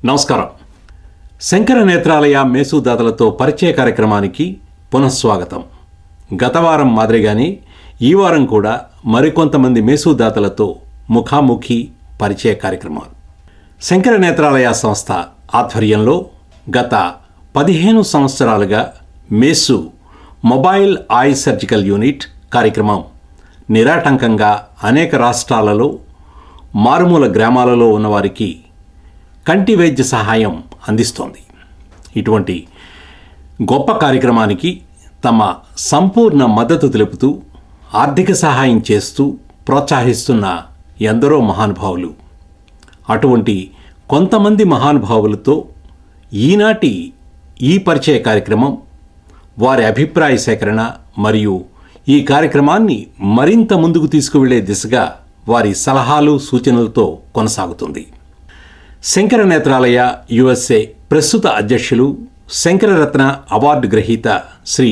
నమస్కారం. శంకర నేత్రాలయ మేసుదాతలతో పరిచయ కార్యక్రమానికి పునఃస్వాగతం. గత వారం మాదిరిగానే ఈ వారం కూడా మరికొంతమంది మేసుదాతలతో ముఖాముఖి పరిచయ కార్యక్రమాలు. శంకర నేత్రాలయ సంస్థ ఆధ్వర్యంలో గత 15 సంవత్సరాలుగా మేసు మొబైల్ ఐ సర్జికల్ యూనిట్ కార్యక్రమం నిరాటంకంగా అనేక రాష్ట్రాలలో మారుమూల గ్రామాలలో ఉన్నవారికి కంటి వైద్య సహాయం అందిస్తోంది. ఇటువంటి గొప్ప కార్యక్రమానికి తమ సంపూర్ణ మద్దతు తెలుపుతూ ఆర్థిక సహాయం చేస్తూ ప్రోత్సహిస్తున్న ఎందరో మహానుభావులు. అటువంటి కొంతమంది మహానుభావులతో ఈనాటి ఈ పరిచయ కార్యక్రమం వారి అభిప్రాయ సేకరణ మరియు ఈ కార్యక్రమాన్ని మరింత ముందుకు తీసుకువెళ్లే దిశగా వారి సలహాలు సూచనలతో కొనసాగుతుంది. శంకర నేత్రాలయ యుఎస్ఏ ప్రస్తుత అధ్యక్షులు శంకరరత్న అవార్డు గ్రహీత శ్రీ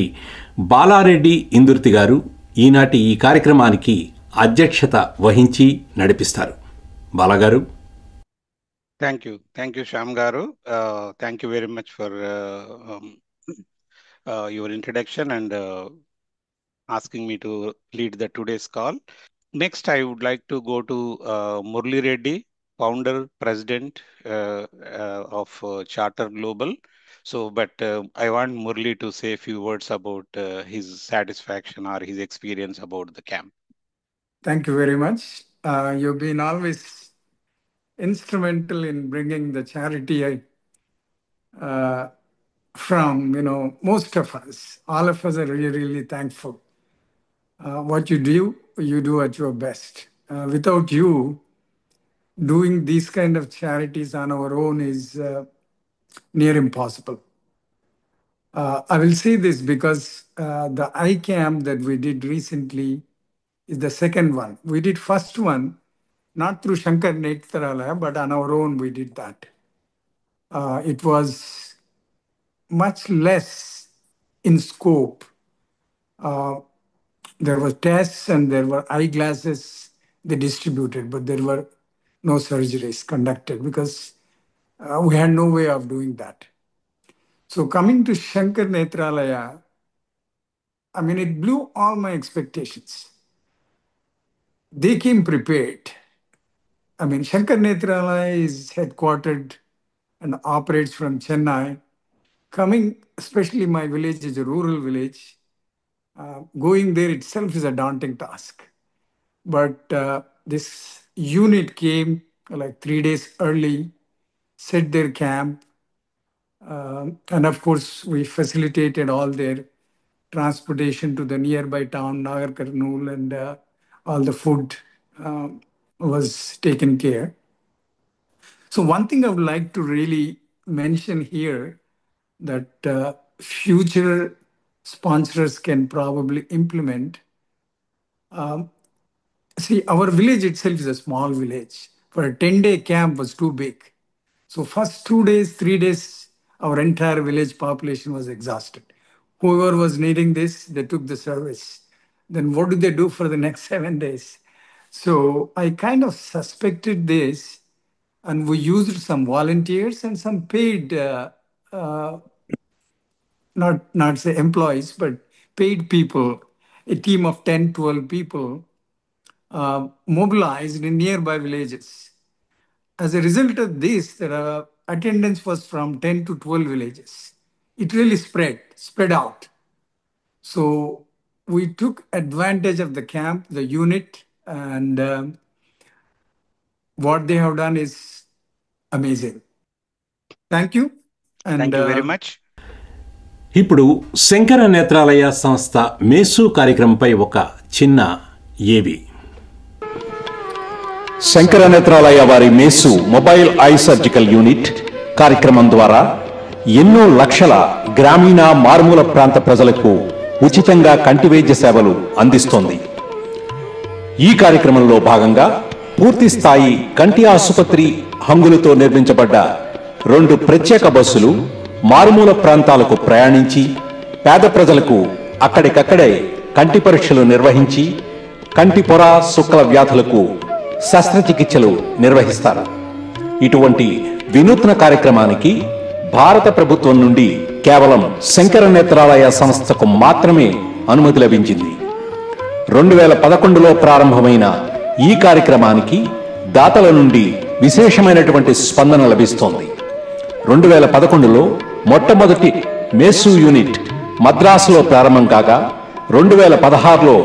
బాలారెడ్డి ఇందుర్తి గారు ఈనాటి ఈ కార్యక్రమానికి అధ్యక్షత వహించి నడిపిస్తారు. బాలాగారు. థ్యాంక్ యూ శ్యామ్ గారు. Thank you very much for your introduction and asking me to lead the today's call. Next, I would like to go to Murli Reddy, founder, president of Charter Global. But I want Murli to say a few words about his satisfaction or his experience about the camp. Thank you very much. You've been always instrumental in bringing the charity from, most of us. All of us are really, really thankful. What you do at your best. Without you, doing these kind of charities on our own is near impossible. I will say this because the eye camp that we did recently is the second one. We did first one, not through Shankar Netralaya, but on our own we did that. It was much less in scope. There were tests and there were eyeglasses they distributed, but there were no surgeries conducted because we had no way of doing that. So coming to Shankar Netralaya, it blew all my expectations. They came prepared. Shankar Netralaya is headquartered and operates from Chennai. Coming, especially my village is a rural village. Going there itself is a daunting task. But this unit came like 3 days early, set their camp, and of course we facilitated all their transportation to the nearby town, Nagar Karnool, and all the food was taken care. So one thing I would like to really mention here that future sponsors can probably implement. See, our village itself is a small village. For a 10-day camp was too big. So first 2 days, 3 days, our entire village population was exhausted. Whoever was needing this, they took the service. Then what do they do for the next 7 days? So I kind of suspected this, and we used some volunteers and some paid not say employees, but paid people, a team of 10, 12 people mobilized in nearby villages. As a result of this, attendance was from 10 to 12 villages. It really spread out. So we took advantage of the camp, the unit, and what they have done is amazing. Thank you. And, thank you very much. ఇప్పుడు శంకర నేత్రాలయ సంస్థ మేసు కార్యక్రమంపై ఒక చిన్న ఏవి. శంకర నేత్రాలయ వారి మేసు mobile I surgical unit కార్యక్రమం ద్వారా ఎన్నో లక్షల గ్రామీణ మారుమూల ప్రాంత ప్రజలకు ఉచితంగా కంటి వైద్య సేవలు అందిస్తోంది. ఈ కార్యక్రమంలో భాగంగా పూర్తి స్థాయి కంటి ఆసుపత్రి హంగులతో నిర్మించబడ్డ 2 ప్రత్యేక బస్సులు మారుమూల ప్రాంతాలకు ప్రయాణించి పేద ప్రజలకు అక్కడికక్కడే కంటి పరీక్షలు నిర్వహించి కంటి పొర శుక్ల వ్యాధులకు శస్త్రచికిత్సలు నిర్వహిస్తారు. ఇటువంటి వినూత్న కార్యక్రమానికి భారత ప్రభుత్వం నుండి కేవలం శంకర నేత్రాలయ సంస్థకు మాత్రమే అనుమతి లభించింది. 2011లో ప్రారంభమైన ఈ కార్యక్రమానికి దాతల నుండి విశేషమైనటువంటి స్పందన లభిస్తోంది. 2011లో మొట్టమొదటి మేసు యూనిట్ మద్రాసులో ప్రారంభం కాగా 2016లో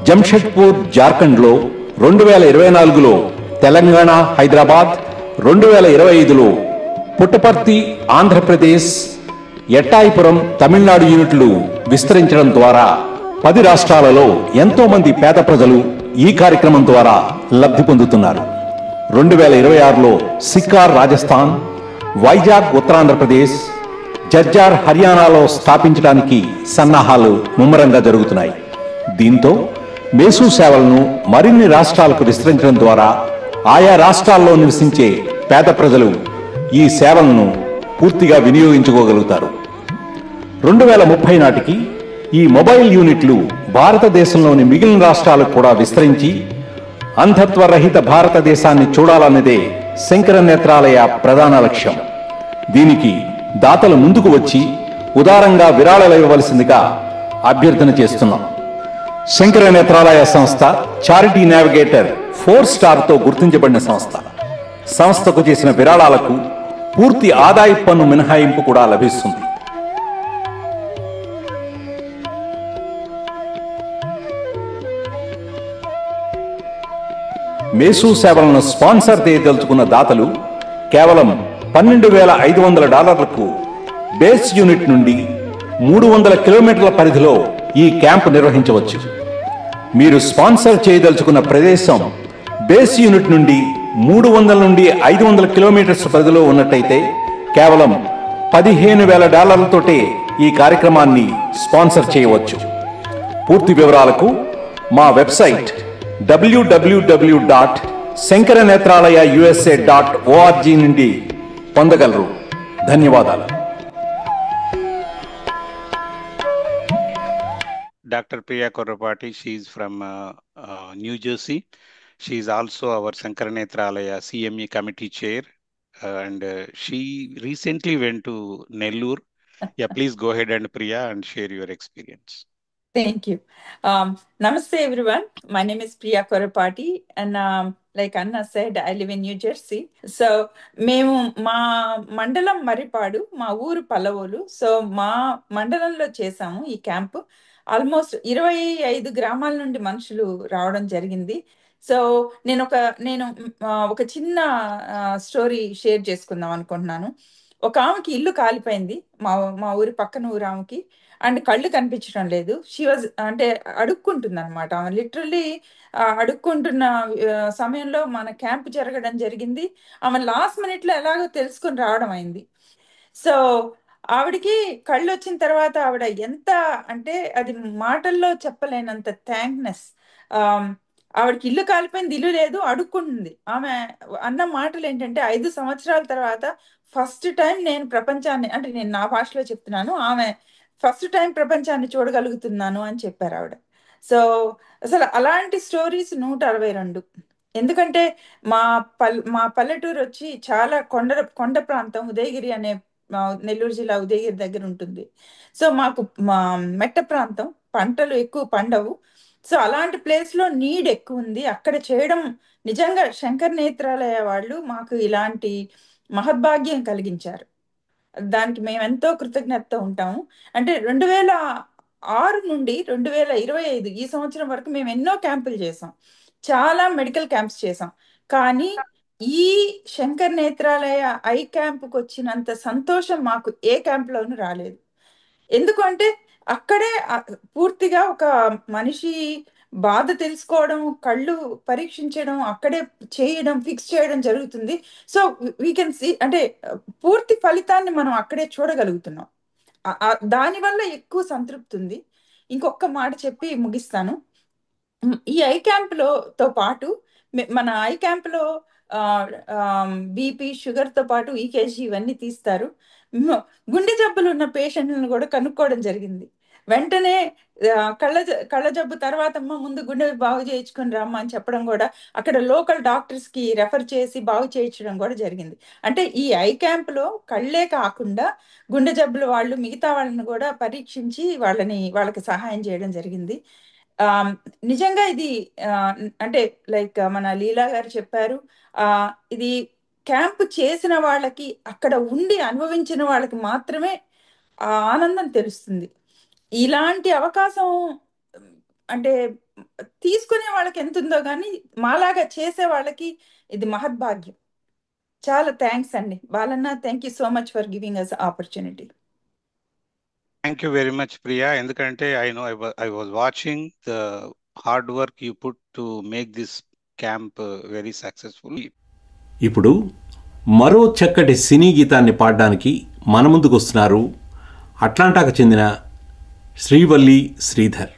జంషెడ్పూర్ జార్ఖండ్లో, 2024లో తెలంగాణ హైదరాబాద్, 2025లో పుట్టపర్తి ఆంధ్రప్రదేశ్, ఎట్టాయిపురం తమిళనాడు యూనిట్లు విస్తరించడం ద్వారా 10 రాష్ట్రాలలో ఎంతో మంది పేద ప్రజలు ఈ కార్యక్రమం ద్వారా లబ్ధి పొందుతున్నారు. 2026లో సిక్కార్ రాజస్థాన్, వైజాగ్ ఉత్తరాంధ్రప్రదేశ్, జజ్జార్ హర్యానాలో స్థాపించడానికి సన్నాహాలు ముమ్మరంగా జరుగుతున్నాయి. దీంతో మేసు సేవలను మరిన్ని రాష్ట్రాలకు విస్తరించడం ద్వారా ఆయా రాష్ట్రాల్లో నివసించే పేద ప్రజలు ఈ సేవలను పూర్తిగా వినియోగించుకోగలుగుతారు. 2030 నాటికి ఈ మొబైల్ యూనిట్లు భారతదేశంలోని మిగిలిన రాష్ట్రాలకు కూడా విస్తరించి అంధత్వ రహిత భారతదేశాన్ని చూడాలన్నదే శంకర నేత్రాలయ ప్రధాన లక్ష్యం. దీనికి దాతలు ముందుకు వచ్చి ఉదారంగా విరాళాలు ఇవ్వవలసిందిగా అభ్యర్థన చేస్తున్నాం. శంకర నేత్రాలయ సంస్థ చారిటీ నావిగేటర్ 4 స్టార్తో గుర్తించబడిన సంస్థ. సంస్థకు చేసిన విరాళాలకు పూర్తి ఆదాయ పన్ను మినహాయింపు కూడా లభిస్తుంది. మేసు సేవలను స్పాన్సర్ చేయదలుచుకున్న దాతలు కేవలం $12,500కు బేస్ యూనిట్ నుండి 300 కిలోమీటర్ల పరిధిలో ఈ క్యాంపు నిర్వహించవచ్చు. మీరు స్పాన్సర్ చేయదలుచుకున్న ప్రదేశం బేస్ యూనిట్ నుండి 300 నుండి 500 కిలోమీటర్స్ పరిధిలో ఉన్నట్టయితే కేవలం $15,000తోటే ఈ కార్యక్రమాన్ని స్పాన్సర్ చేయవచ్చు. పూర్తి వివరాలకు మా వెబ్సైట్ www.shankaranetralaya.usa.org నుండి పొందగలరు. ధన్యవాదాలు. Dr. Priya Korrapati, she is from New Jersey. She is also our Sankaranethralaya CME committee chair, and she recently went to Nellore. Yeah, please go ahead and Priya and share your experience. Thank you. Namaste everyone. My name is Priya Korrapati, and like Anna said, I live in New Jersey. So, మేము మా మండలం మరిపాడు, మా ఊరు Pallavolu. So మా మండలంలో చేసాము ఈ camp. Almost 25 గ్రామాల నుండి మనుషులు రావడం జరిగింది. సో నేను ఒక చిన్న స్టోరీ షేర్ చేసుకుందాం అనుకుంటున్నాను. ఒక ఆమెకి ఇల్లు కాలిపోయింది, మా ఊరి పక్కన ఊరు ఆమెకి, అండ్ కళ్ళు కనిపించడం లేదు. షీ వాజ్ అంటే అడుక్కుంటుంది అనమాట. ఆమె లిటరల్లీ అడుక్కుంటున్న సమయంలో మన క్యాంప్ జరగడం జరిగింది. ఆమె లాస్ట్ మినిట్లో ఎలాగో తెలుసుకొని రావడం అయింది. సో ఆవిడికి కళ్ళు వచ్చిన తర్వాత ఆవిడ ఎంత అంటే అది మాటల్లో చెప్పలేనంత థ్యాంక్నెస్. ఆవిడకి ఇల్లు కాలిపోయింది, ఇల్లు లేదు, అడుక్కుంటుంది. ఆమె అన్న మాటలు ఏంటంటే 5 సంవత్సరాల తర్వాత ఫస్ట్ టైం నేను ప్రపంచాన్ని, అంటే నేను నా భాషలో చెప్తున్నాను, ఆమె ఫస్ట్ టైం ప్రపంచాన్ని చూడగలుగుతున్నాను అని చెప్పారు ఆవిడ. సో అసలు అలాంటి స్టోరీస్ 162. ఎందుకంటే మా పల్లెటూరు వచ్చి చాలా కొండ ప్రాంతం, ఉదయగిరి అనే నెల్లూరు జిల్లా ఉదయగిరి దగ్గర ఉంటుంది. సో మాకు మెట్ట ప్రాంతం, పంటలు ఎక్కువ పండవు. సో అలాంటి ప్లేస్లో నీడ్ ఎక్కువ ఉంది. అక్కడ చేయడం నిజంగా శంకర్ నేత్రాలయ వాళ్ళు మాకు ఇలాంటి మహద్భాగ్యం కలిగించారు. దానికి మేము ఎంతో కృతజ్ఞత ఉంటాము. అంటే 2006 నుండి 2025 ఈ సంవత్సరం వరకు మేము ఎన్నో క్యాంపులు చేసాం, చాలా మెడికల్ క్యాంప్స్ చేసాం. కానీ ఈ శంకర్ నేత్రాలయ ఐ క్యాంపుకి వచ్చినంత సంతోషం మాకు ఏ క్యాంప్లోనూ రాలేదు. ఎందుకంటే అక్కడే పూర్తిగా ఒక మనిషి బాధ తెలుసుకోవడం, కళ్ళు పరీక్షించడం, అక్కడే చేయడం, ఫిక్స్ చేయడం జరుగుతుంది. సో వీ కెన్ సీ, అంటే పూర్తి ఫలితాన్ని మనం అక్కడే చూడగలుగుతున్నాం. దానివల్ల ఎక్కువ సంతృప్తి ఉంది. ఇంకొక మాట చెప్పి ముగిస్తాను. ఈ ఐ క్యాంప్తో పాటు మన ఐ క్యాంప్లో బీపీ, షుగర్తో పాటు ఈకేజీ ఇవన్నీ తీస్తారు. గుండె జబ్బులు ఉన్న పేషెంట్లను కూడా కనుక్కోవడం జరిగింది. వెంటనే కళ్ళ జబ్బు తర్వాత అమ్మ ముందు గుండె బాగు చేయించుకొని రమ్మ అని చెప్పడం కూడా, అక్కడ లోకల్ డాక్టర్స్ కి రెఫర్ చేసి బాగు చేయించడం కూడా జరిగింది. అంటే ఈ ఐ క్యాంప్ లో కళ్ళే కాకుండా గుండె జబ్బులు వాళ్ళు మిగతా వాళ్ళని కూడా పరీక్షించి వాళ్ళకి సహాయం చేయడం జరిగింది. ఆ, నిజంగా ఇది ఆ, అంటే లైక్ మన లీలా గారు చెప్పారు, ఇది క్యాంప్ చేసిన వాళ్ళకి, అక్కడ ఉండి అనుభవించిన వాళ్ళకి మాత్రమే ఆ ఆనందం తెలుస్తుంది. ఇలాంటి అవకాశం అంటే తీసుకునే వాళ్ళకి ఎంత ఉందో కానీ మాలాగా చేసే వాళ్ళకి ఇది మహద్భాగ్యం. చాలా థ్యాంక్స్ అండి Balanna, thank you so much for giving us opportunity. Thank you very much Priya. ఎందుకంటే I was watching the hard work you put to make this camp very successful. ఇప్పుడు మరో చక్కటి సినీ గీతాన్ని పాడడానికి మన ముందుకు వస్తున్నారు అట్లాంటాకు చెందిన శ్రీవల్లి శ్రీధర్.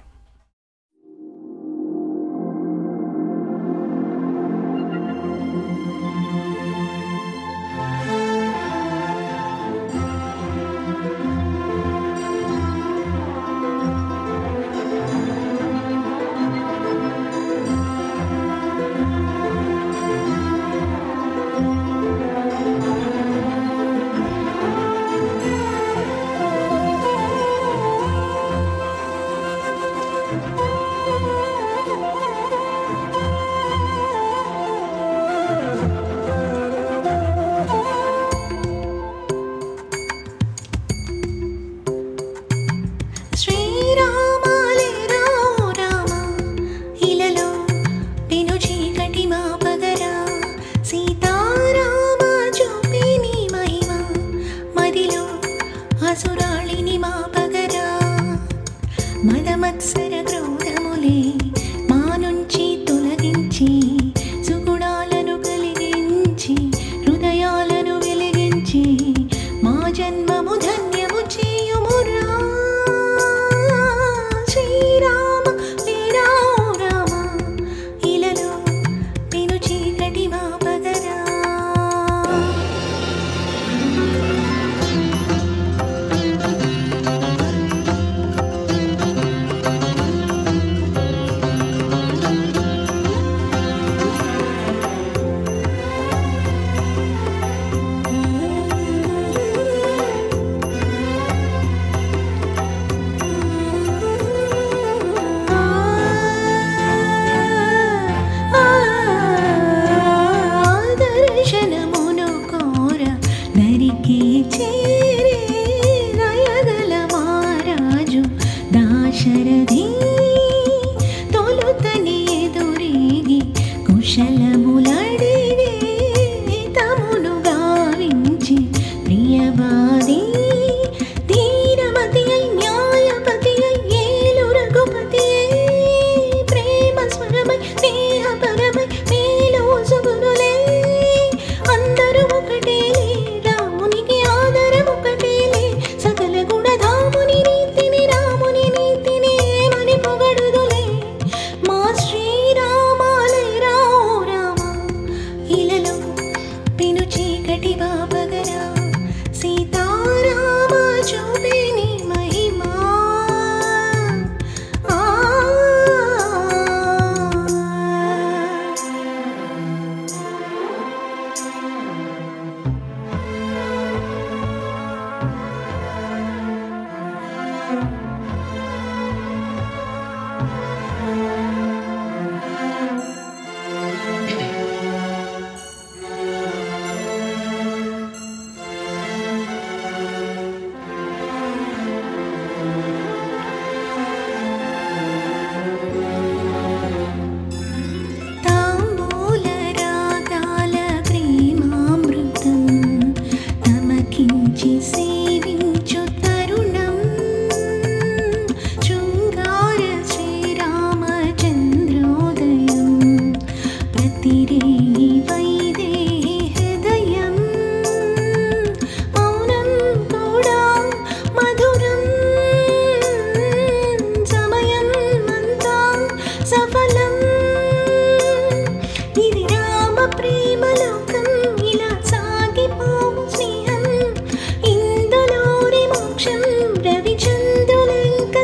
రవిచంద్రులంక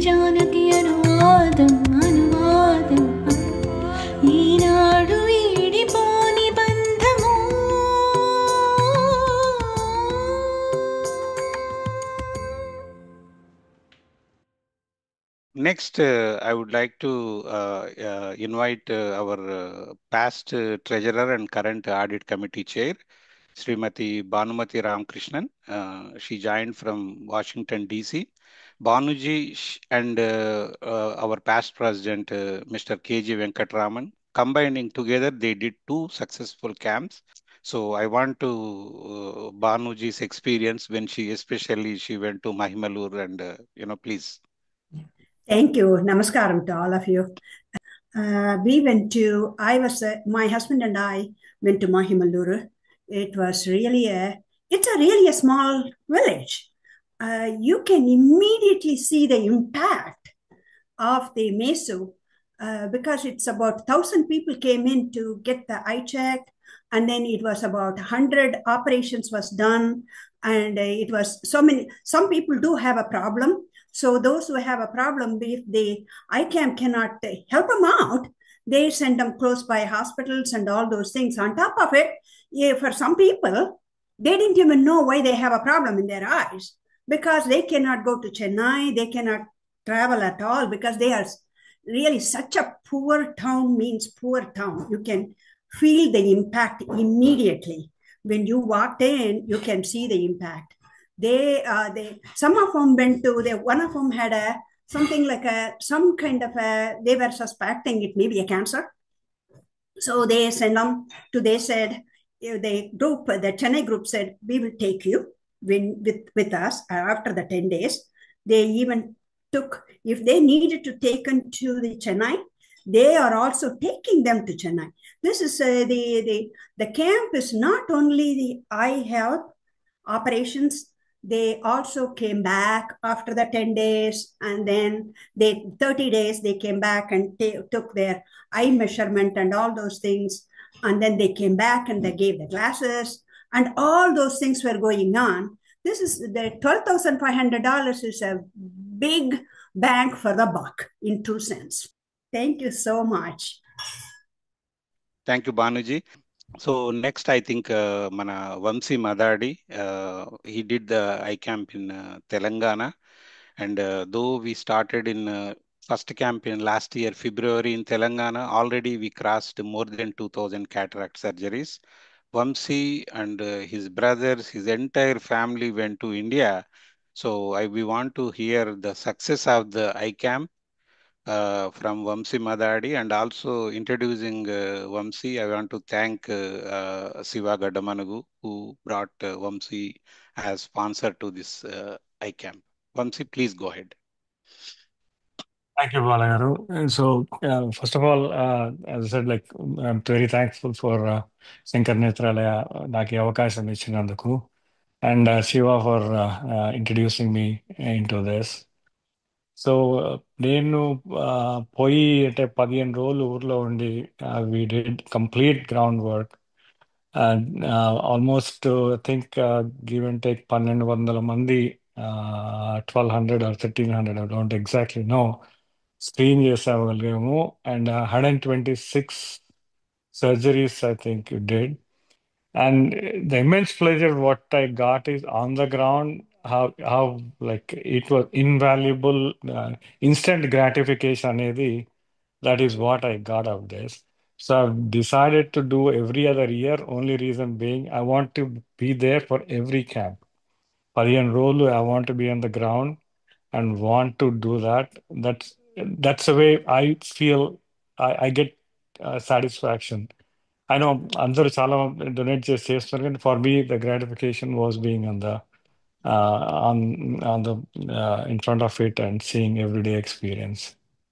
జానకి అనువాదం అనువాదం ఈనాడు వీడిపోని బంధము. Next, I would like to invite our past treasurer and current audit committee chair, Srimati Bhanumati Ramakrishnan. She joined from Washington, D.C. Banuji and our past president, Mr. K.G. Venkatraman, combining together, they did 2 successful camps. So I want to Banuji's experience when especially she went to Mahimalur and, please. Thank you. Namaskaram to all of you. My husband and I went to Mahimaluru. It was really it's a small village. You can immediately see the impact of the MESU because it's about 1,000 people came in to get the eye check, and then it was about 100 operations was done, and it was so many. Some people do have a problem. So those who have a problem, if the ICAM cannot help them out, they send them close by hospitals and all those things. On top of it, for some people, they didn't even know why they have a problem in their eyes because they cannot go to Chennai, they cannot travel at all because they are really such a poor town, means poor town. You can feel the impact immediately. When you walked in, you can see the impact. Some of them went to one of them had something like they were suspecting it may be a cancer. So they sent them they said, the Chennai group said, we will take you with us after the 10 days. They even took, if they needed to take them to the Chennai, they are also taking them to Chennai. This is the camp is not only the eye health operations. They also came back after the 10 days, and then 30 days they came back and took their eye measurement and all those things, and then they came back and they gave the glasses, and all those things were going on. This is the $12,500 is a big bang for the buck in true sense. Thank you so much. Thank you, Banuji. So next, I think Mana Vamsi Madadi, he did the eye camp in Telangana, and though we started in first camp in last year February in Telangana, already we crossed more than 2,000 cataract surgeries. Vamsi and his brothers, his entire family went to India. So we want to hear the success of the eye camp from Vamsi Madadi, and also introducing Vamsi, I want to thank Siva Gadamanagu, who brought Vamsi as sponsor to this eye camp. Vamsi, please go ahead. Thank you, Balagaru. And so, first of all, as I said, I'm very thankful for Shankar Netralaya naki avakasham ichinanduku, and Shiva for introducing me into this. So నేను పోయి అంటే 15 రోజులు ఊర్లో ఉండి we did complete ground work almost think give and take 1,200 మంది 1,200 or 1,300 I don't exactly know screen చేసేవగలిగాము, and 126 surgeries I think you did. And the immense pleasure what I got is on the ground, how like it was invaluable, instant gratification అనేది, that is what I got of this. So I've decided to do every other year, only reason being I want to be there for every camp. 15 రోజులు I want to be on the ground and want to do that. That's the way I feel I get satisfaction. I know అందరూ చాలా donate చేస్తున్నారు, కానీ for me the gratification was being on the in front of it and seeing everyday experience.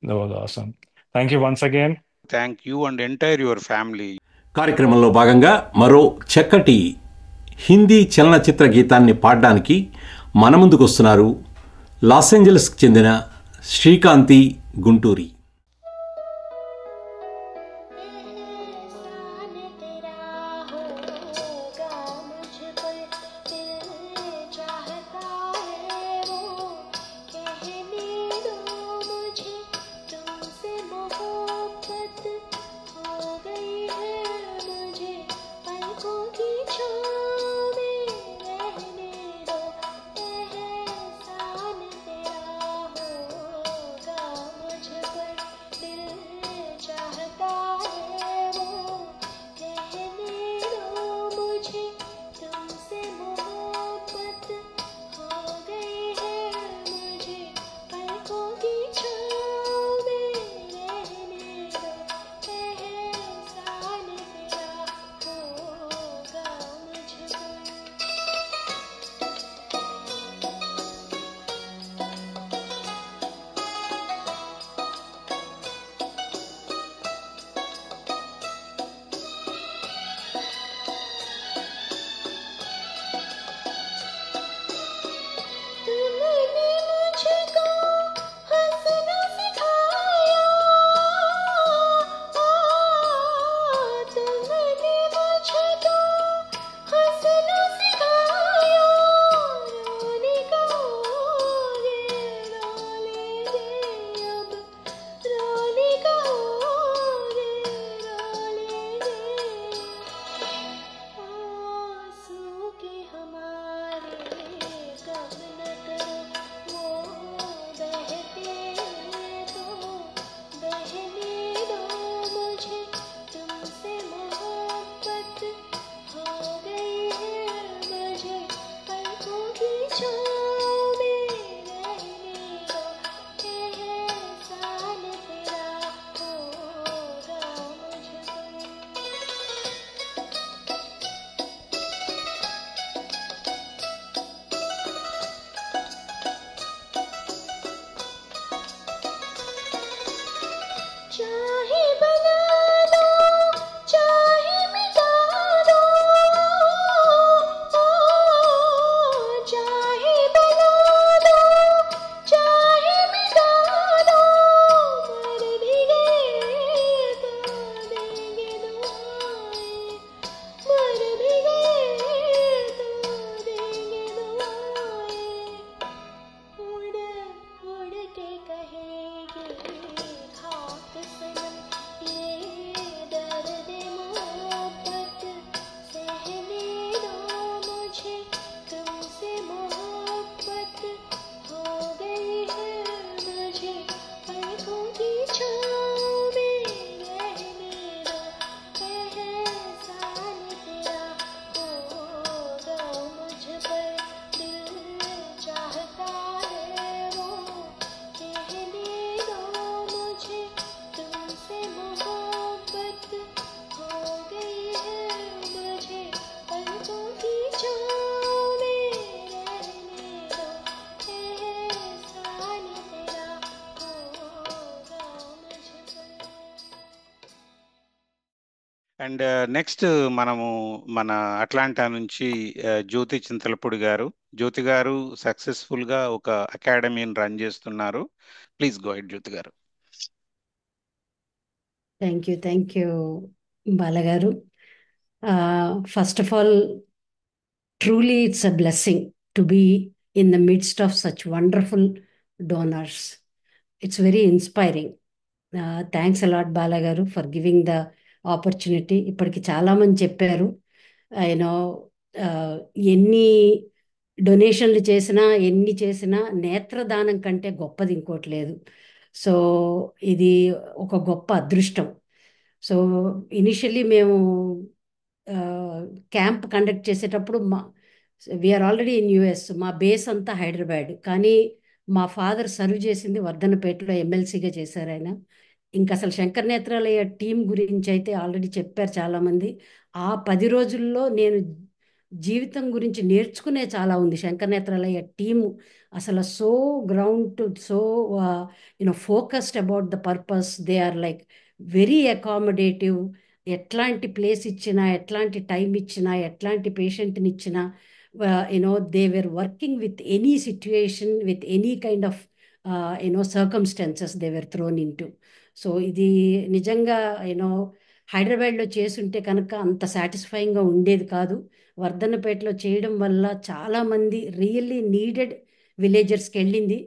That was awesome. Thank you once again. Thank you and entire your family. కార్యక్రమంలో భాగంగా మరో చక్కటి హిందీ చలనచిత్ర గీతాన్ని పాడడానికి మన ముందుకు వస్తున్నారు లాస్ ఏంజలస్కి చెందిన శ్రీకాంతి గుంటూరి. चाहता है वो कहने दो అండ్ నెక్స్ట్ మనము మన అట్లాంటా నుంచి జ్యోతి చింతలపూడి గారు. జ్యోతి గారు సక్సెస్ఫుల్ గా ఒక అకాడమీని రన్ చేస్తున్నారు. Please go ahead Jyothi garu. Thank you బాలగారు. First of all, truly it's a blessing to be in the midst of such wonderful donors. It's very inspiring. Thanks a lot, Balagaru, for giving the opportunity. ఇప్పటికి చాలా మంది చెప్పారు, you know ఎన్ని డొనేషన్లు చేసినా ఎన్ని చేసినా నేత్రదానం కంటే గొప్పది ఇంకోటి లేదు. సో ఇది ఒక గొప్ప అదృష్టం. సో ఇనిషియల్లీ మేము క్యాంప్ కండక్ట్ చేసేటప్పుడు వీఆర్ ఆల్రెడీ ఇన్ యుఎస్, మా బేస్ అంతా హైదరాబాద్, కానీ మా ఫాదర్ సర్వ్ చేసింది వర్ధనపేటలో ఎమ్మెల్సీగా చేశారు ఆయన. ఇంకా అసలు శంకర్ నేత్రాలయ టీం గురించి అయితే ఆల్రెడీ చెప్పారు చాలామంది. ఆ 10 రోజుల్లో నేను జీవితం గురించి నేర్చుకునే చాలా ఉంది. శంకర్ నేత్రాలయ టీము అసలు so ground, so focused about the purpose. They are like very accommodative. ఎట్లాంటి ప్లేస్ ఇచ్చినా, ఎట్లాంటి టైం ఇచ్చినా, ఎట్లాంటి పేషెంట్ని ఇచ్చినా, they were working with any situation, with any kind of circumstances they were thrown into. So ఇది నిజంగా హైదరాబాద్లో చేసుంటే కనుక అంత సాటిస్ఫైయింగ్గా ఉండేది కాదు. వర్ధన్నపేటలో చేయడం వల్ల చాలామంది రియల్లీ నీడెడ్ విలేజర్స్కి వెళ్ళింది.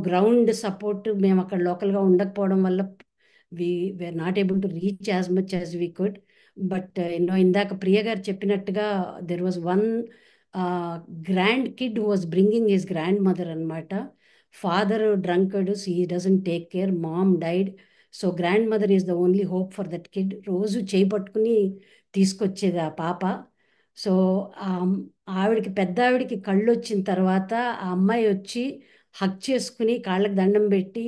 గ్రౌండ్ సపోర్ట్ మేము అక్కడ లోకల్గా ఉండకపోవడం వల్ల we were not able to reach as much as we could. But ఇందాక ప్రియ గారు చెప్పినట్టుగా there was one grand kid who was bringing his grandmother అనమాట. Father drunkard, he doesn't take care, mom died, so grandmother is the only hope for that kid. రోజు చేయి పట్టుకుని తీసుకొచ్చేది ఆ పాప. సో ఆవిడకి, పెద్ద ఆవిడకి కళ్ళు వచ్చిన తర్వాత ఆ అమ్మాయి వచ్చి హక్ చేసుకుని కాళ్ళకి దండం పెట్టి,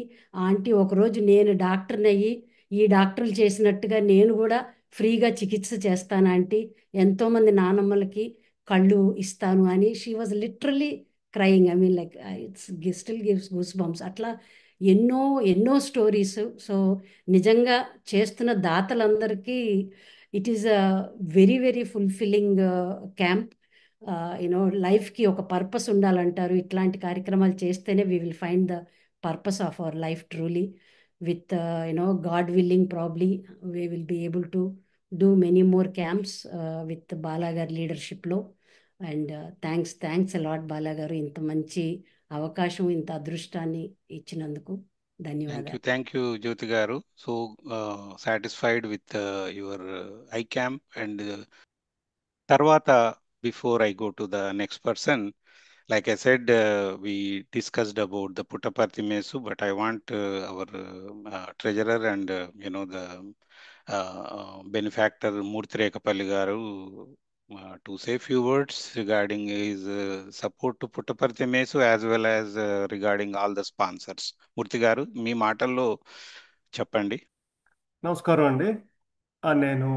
ఆంటీ ఒకరోజు నేను డాక్టర్ని అయ్యి ఈ డాక్టర్లు చేసినట్టుగా నేను కూడా ఫ్రీగా చికిత్స చేస్తాను ఆంటీ, ఎంతోమంది నానమ్మలకి కళ్ళు ఇస్తాను అని. She was literally crying. I mean like it's still gives goose bumps. అట్లా ఎన్నో ఎన్నో స్టోరీస్. సో నిజంగా చేస్తున్న దాతలందరికీ it is a very very fulfilling camp. లైఫ్కి ఒక పర్పస్ ఉండాలంటారు. ఇట్లాంటి కార్యక్రమాలు చేస్తేనే we will find the purpose of our life truly. With God willing probably we will be able to do many more camps with Bala garu లీడర్షిప్లో. And thanks a lot Bala garu, ఇంత మంచి అవకాశం, ఇంత అదృష్టాన్ని ఇచ్చినందుకు ధన్యవాదాలు. థ్యాంక్ యూ జ్యోతి గారు. So satisfied with your I camp. And తర్వాత before I go to the next person, like I said, we discussed about the Puttaparthi Mesu, but I want our treasurer and the benefactor Murthy Rekapalli garu to say few words regarding his support to Puttaparthi Mesu as well as regarding all the sponsors. Murthy garu, మీ మాటల్లో చెప్పండి. నమస్కారం అండి. నేను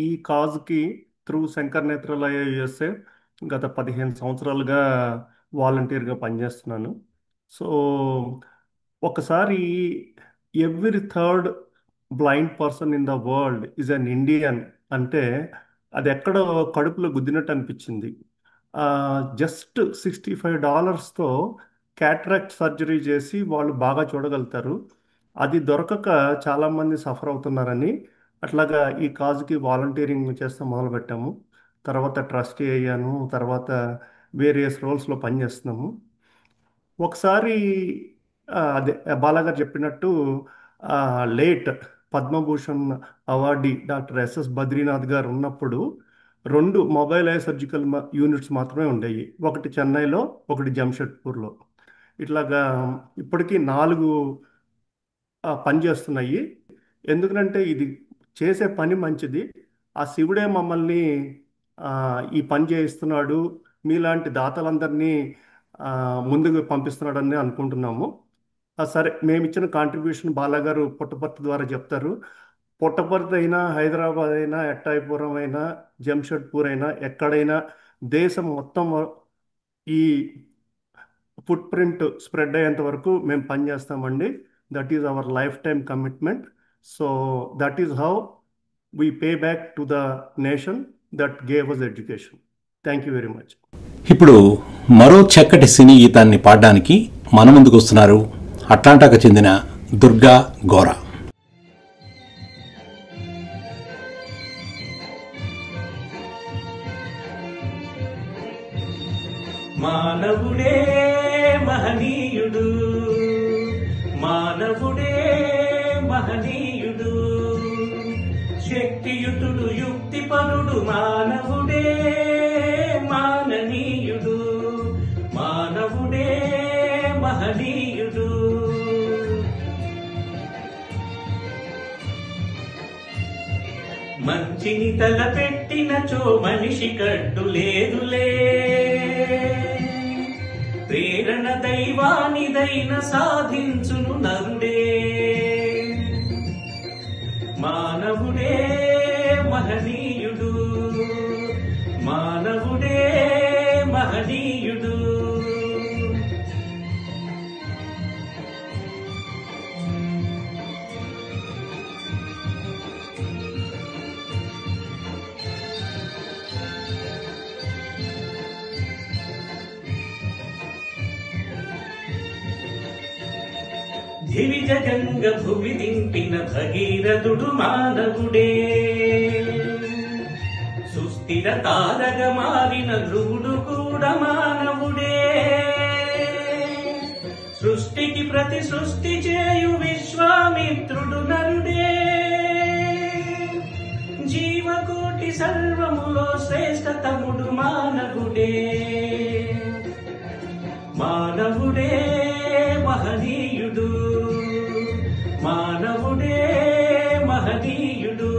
ఈ కాజ్కి through Shankar Netralaya USA గత 15 సంవత్సరాలుగా వాలంటీర్గా పనిచేస్తున్నాను. సో ఒకసారి every third blind person in the world is an Indian అంటే అది ఎక్కడో కడుపులో గుద్దినట్టు అనిపించింది. జస్ట్ $65తో క్యాట్రాక్ట్ సర్జరీ చేసి వాళ్ళు బాగా చూడగలుగుతారు. అది దొరకక చాలామంది సఫర్ అవుతున్నారని అట్లాగా ఈ కాజ్కి వాలంటీరింగ్ చేస్తూ మొదలుపెట్టాము. తర్వాత ట్రస్టీ అయ్యాను, తర్వాత వేరియస్ రోల్స్లో పనిచేస్తున్నాము. ఒకసారి అదే బాలాగారు చెప్పినట్టు late Padma Bhushan awardee doctor S S Badrinath garu ఉన్నప్పుడు 2 మొబైల్ ఐ సర్జికల్ యూనిట్స్ మాత్రమే ఉండేవి. ఒకటి చెన్నైలో, ఒకటి జంషెడ్పూర్లో. ఇట్లాగా ఇప్పటికీ 4 పనిచేస్తున్నాయి. ఎందుకంటే ఇది చేసే పని మంచిది, ఆ శివుడే మమ్మల్ని ఈ పని చేయిస్తున్నాడు, మీలాంటి దాతలందరినీ ముందుకు పంపిస్తున్నాడని అనుకుంటున్నాము. సరే, మేము ఇచ్చిన కాంట్రిబ్యూషన్ బాలాగారు పుట్టపర్తి ద్వారా చెప్తారు. పుట్టపర్తి అయినా, హైదరాబాద్ అయినా, ఎట్టాయిపురం అయినా, జంషెడ్పూర్ అయినా, ఎక్కడైనా దేశం మొత్తం ఈ ఫుట్ ప్రింట్ స్ప్రెడ్ అయ్యేంత వరకు మేము పనిచేస్తామండి. That is our lifetime commitment. So that is how we pay back to the nation that gave us education. Thank you very much. ఇప్పుడు మరో చక్కటి సినీ గీతాన్ని పాడడానికి మన ముందుకు వస్తున్నారు అట్లాంటాకు చెందిన దుర్గా గోరా. మానవుడే మహనీయుడు, మానవుడే మహనీయుడు, శక్తియుతుడు యుక్తిపరుడు, మానవుడే మాననీయుడు, మానవుడే మహనీయుడు. మంచిని తలపెట్టినచో మనిషి కట్టు లేదులే, ప్రేరణ దైవానిదైన సాధించును నరుడే. మానవుడే మహనీయుడు, మానవుడే మహనీయుడు. దివిజ గంగ భువి దింపిన భగీరథుడు మానవుడే, సుస్థిర తారగ మారిన ధ్రువుడు కూడా మానవుడే, సృష్టికి ప్రతి సృష్టి చేయు విశ్వామిత్రుడు నరుడే, జీవకోటి సర్వములో శ్రేష్టతముడు మానవుడే. మానవుడే మహనీయుడు, మానవుడే మహనీయుడు.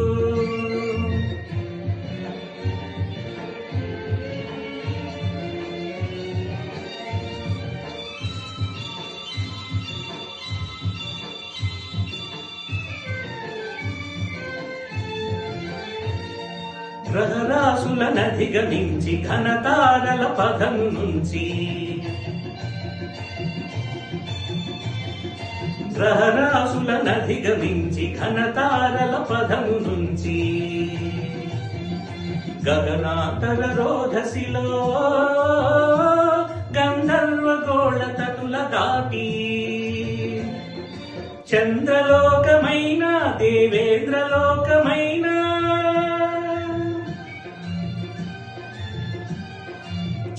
గ్రహరాశులనధిగమించి ఘనతారల పదము నుంచి, గ్రహరాశులనధిగమించి ఘనతారల పదము నుంచి, గగనాంతర రోధసిలో గంధర్వ గోళ తటుల దాటి, చంద్రలోకమైన దేవేంద్రలోకమైన,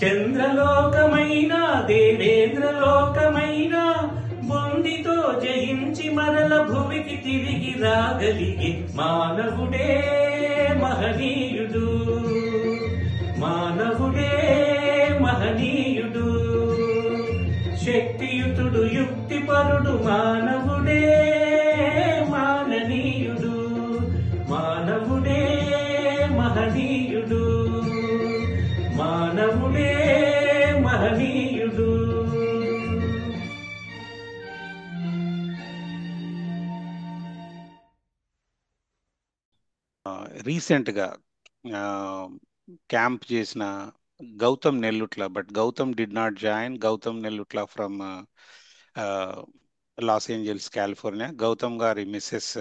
చంద్రలోకమైన దేవేంద్రలోకమైన, బొందితో జయించి మరల భువికి తిరిగి రాగలిగే మానవుడే మహనీయుడు, మానవుడే మహనీయుడు, శక్తియుతుడు యుక్తిపరుడు, మానవుడే మాననీయుడు, మానవుడే మహనీయుడు, మానవుడే మహనీయుడు. రీసెంట్గా క్యాంప్ చేసిన Gautam Nellutla, but Gautam did not join. Gautam Nellutla from Los Angeles, California. Gautam గారి మిస్సెస్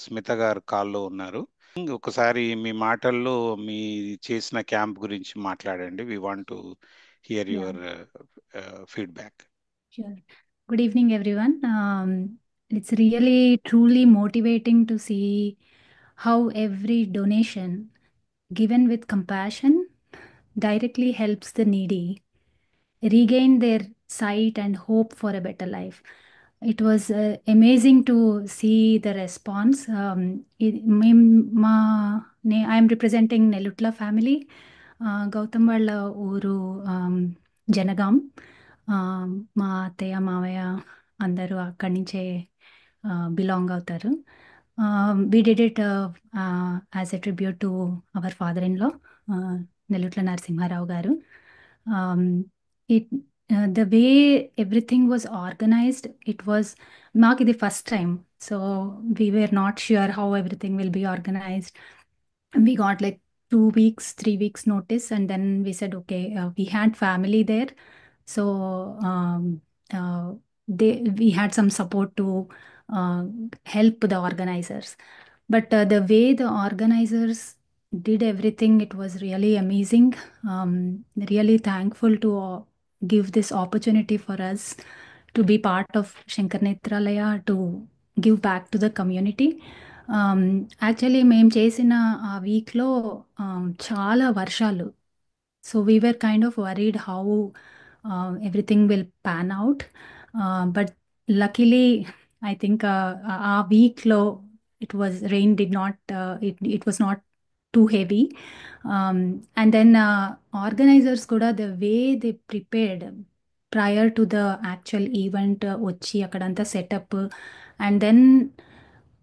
స్మిత గారు కాల్లో ఉన్నారు. ఒకసారి మీ మాటల్లో మీ చేసిన క్యాంప్ గురించి మాట్లాడండి. We want to hear Yeah, your feedback. sure. Good evening, everyone. It's really truly motivating to see how every donation given with compassion directly helps the needy regain their sight and hope for a better life. It was amazing to see the response. I am representing Nelutla family. Gautam వాళ్ళ ఊరు జనగాం. మా అత్తయ్య మావయ్య అందరూ అక్కడి నుంచే belong అవుతారు. We did it as a tribute to our father-in-law, Nelutla Narasimharao garu. The way everything was organized, it was మాకు ఇది first time, so we were not sure how everything will be organized. We got like 2 weeks, 3 weeks notice, and then we said, okay, we had family there, so we had some support to help the organizers. But the way the organizers did everything, it was really amazing. Really thankful to give this opportunity for us to be part of Shankar Netralaya, to give back to the community. Actually మేము చేసిన ఆ వీక్లో చాలా వర్షాలు. So we were kind of worried how everything will pan out. But luckily, I think our week low, it was rain did not, it was not too heavy. And then organizers kuda, the way they prepared prior to the actual event, వచ్చి అక్కడంతా setup, and then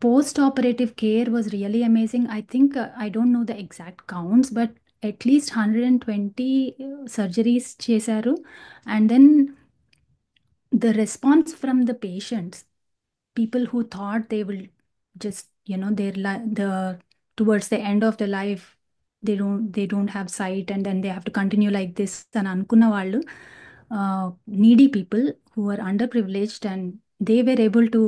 post-operative care was really amazing. I think I don't know the exact counts, but at least 120 surgeries చేశారు. And then the response from the patients, people who thought they will just, the towards the end of the life, they don't have sight and then they have to continue like this అని అనుకున్న వాళ్ళు, needy people who are underprivileged, and they were able to,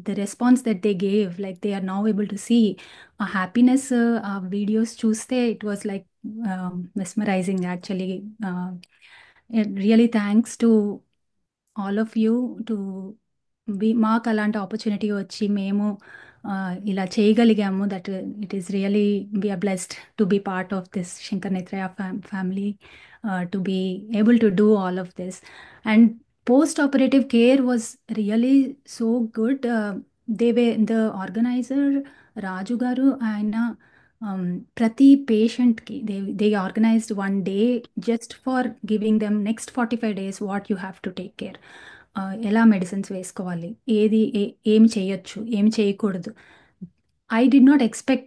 the response that they gave, like they are now able to see a happiness. Videos చూస్తే it was like mesmerizing actually. Really thanks to all of you to be మాకు అలాంటి opportunity వచ్చి మేము ఇలా చేయగలిగాము. That it is really we're blessed to be part of this Shankar Netralaya family, to be able to do all of this. And post-operative care was really so good. The organizer Raju garu, ఆయన ప్రతి పేషెంట్కి they organized one day just for giving them next 45 days what you have to take care. ఎలా medicines వేసుకోవాలి, ఏం చేయొచ్చు, ఏం చేయకూడదు. I did not expect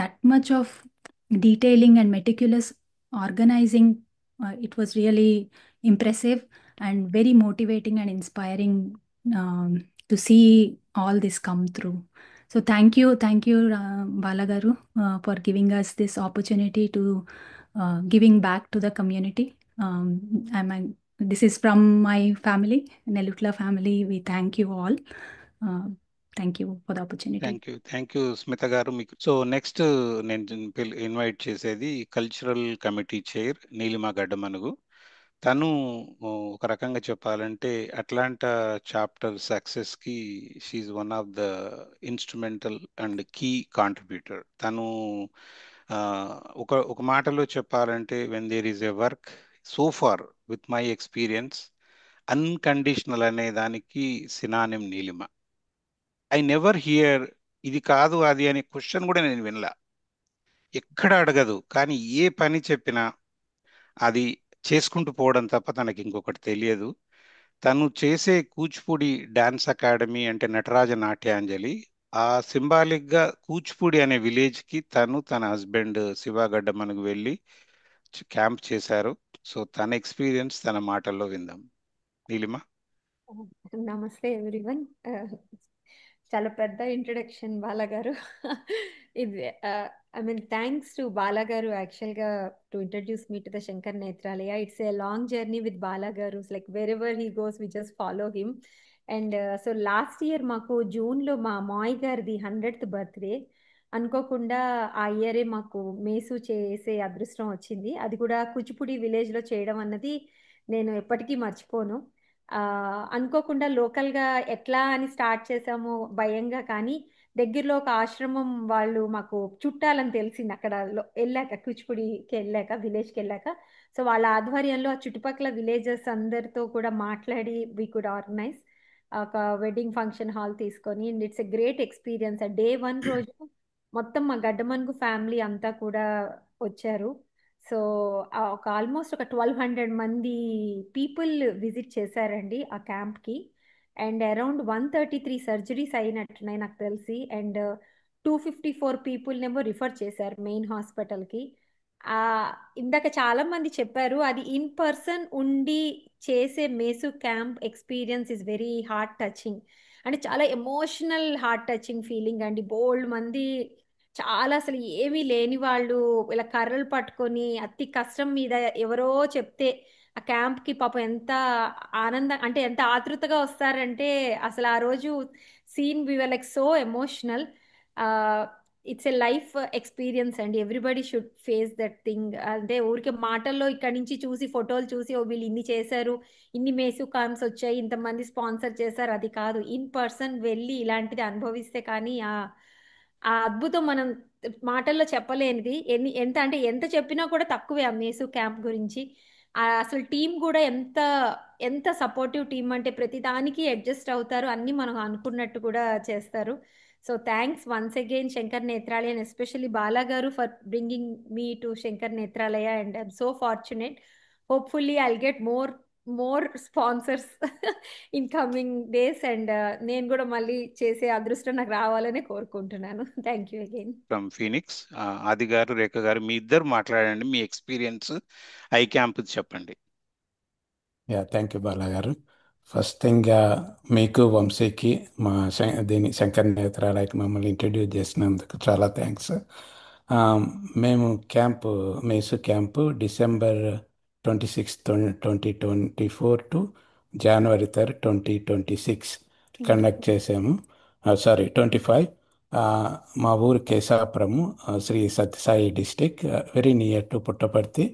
that much of detailing and meticulous organizing. It was really impressive and very motivating and inspiring to see all this come through. So thank you, Balagaru, for giving us this opportunity to giving back to the community. This is from my family, Nelutla family. We thank you all. Thank you for the opportunity. Thank you Smitha గారు. మీకు so next నేను invite చేసేది cultural committee chair Neelima Gaddamanugu. తను ఒక రకంగా చెప్పాలంటే Atlanta chapter సక్సెస్కి she's one of the instrumental and key contributor. తను ఒక మాటలో చెప్పాలంటే when there is a work, so far with my experience, unconditional అనే దానికి synonym Neelima. I never hear ఇది కాదు అది అనే క్వశ్చన్ కూడా నేను వినలా. ఎక్కడ అడగదు, కానీ ఏ పని చెప్పినా అది చేసుకుంటూ పోవడం తప్ప తనకి ఇంకొకటి తెలియదు. తను చేసే కూచిపూడి డాన్స్ అకాడమీ అంటే నటరాజ నాట్యాంజలి, ఆ సింబాలిక్గా కూచిపూడి అనే విలేజ్కి తను తన హస్బెండ్ శివాగడ్డ మనకు వెళ్ళి క్యాంప్ చేశారు. సో తన ఎక్స్పీరియన్స్ తన మాటల్లో విందాం. నీలిమా. నమస్తే ఎవ్రీవన్. చాలా పెద్ద ఇంట్రడక్షన్ బాలగారు. ఇది ఐ మీన్ థ్యాంక్స్ టు బాలగారు యాక్చువల్గా to introduce me to the Shankar Nethralaya. It's a long journey with బాలగారు. Like wherever he goes we just follow him. And so last year మాకు జూన్లో మా మాయ్ గారిది 100th బర్త్డే. అనుకోకుండా ఆ ఇయరే మాకు మేసు చేసే అదృష్టం వచ్చింది. అది కూడా కూచిపూడి విలేజ్లో చేయడం అన్నది నేను ఎప్పటికీ మర్చిపోను. అనుకోకుండా లోకల్గా ఎట్లా అని స్టార్ట్ చేసాము భయంగా, కానీ దగ్గరలో ఒక ఆశ్రమం వాళ్ళు మాకు చుట్టాలని తెలిసింది అక్కడ వెళ్ళాక, కూచిపూడికి వెళ్ళాక, విలేజ్కి వెళ్ళాక. సో వాళ్ళ ఆధ్వర్యంలో ఆ చుట్టుపక్కల విలేజెస్ అందరితో కూడా మాట్లాడి వీ కుడ్ ఆర్గనైజ్ ఒక వెడ్డింగ్ ఫంక్షన్ హాల్ తీసుకొని. And it's a great experience. Day 1 రోజు మొత్తం మా గడ్డమనుగు ఫ్యామిలీ అంతా కూడా వచ్చారు. సో ఒక ఆల్మోస్ట్ ఒక 1200 మంది పీపుల్ విజిట్ చేశారండి ఆ క్యాంప్కి. అండ్ అరౌండ్ 133 సర్జరీస్ అయినట్టున్నాయి నాకు తెలిసి. అండ్ 254 పీపుల్నేమో రిఫర్ చేశారు మెయిన్ హాస్పిటల్కి. ఇందాక చాలా మంది చెప్పారు అది ఇన్ పర్సన్ ఉండి చేసే MESU camp experience is very heart touching. అంటే చాలా ఎమోషనల్ హార్ట్ టచింగ్ ఫీలింగ్ అండి. బోల్డ్ మంది చాలా అసలు ఏమీ లేని వాళ్ళు ఇలా కర్రలు పట్టుకొని అతి కష్టం మీద ఎవరో చెప్తే ఆ క్యాంప్కి పాపం ఎంత ఆనందం అంటే ఎంత ఆతృతగా వస్తారంటే అసలు ఆ రోజు scene, we were like so emotional. It's a life experience and everybody should face that thing. అంటే ఊరికే మాటల్లో ఇక్కడ నుంచి చూసి ఫోటోలు చూసి ఓ వీళ్ళు ఇన్ని చేశారు, ఇన్ని మేసు కామ్స్ వచ్చాయి, ఇంతమంది స్పాన్సర్ చేశారు, అది కాదు. ఇన్ పర్సన్ వెళ్ళి ఇలాంటిది అనుభవిస్తే కానీ ఆ అద్భుతం మనం మాటల్లో చెప్పలేనిది. ఎంత చెప్పినా కూడా తక్కువే ఆ మేసు క్యాంప్ గురించి. అసలు టీం కూడా ఎంత సపోర్టివ్ టీం అంటే ప్రతి దానికి అడ్జస్ట్ అవుతారు, అన్ని మనం అనుకున్నట్టు కూడా చేస్తారు. So thanks once again Shankar Nethralaya and especially Bala garu for bringing me to Shankar Nethralaya, and I'm so fortunate. Hopefully I'll get more sponsors in coming days, and నేను కూడా మళ్ళీ చేసే అదృష్టం నాకు రావాలని కోరుకుంటున్నాను. Thank you again. From Phoenix ఆది గారు, రేఖ గారు, మీ ఇద్దరు మాట్లాడండి, మీ ఎక్స్పీరియన్స్ ఐ క్యాంప్ చెప్పండి. థ్యాంక్ యూ బాలా గారు. ఫస్ట్ థింగ్ మీకు వంశీకి మా దీని శంకర్ నేత్రాలయకి మమ్మల్ని ఇంట్రడ్యూస్ చేసినందుకు చాలా థ్యాంక్స్. మేము MESU camp December 26, 2024 to January 3, 2026 conduct చేసాము. 25. మా ఊరు Keshapuram, Sri Sathyasai district, very near to Puttaparthi.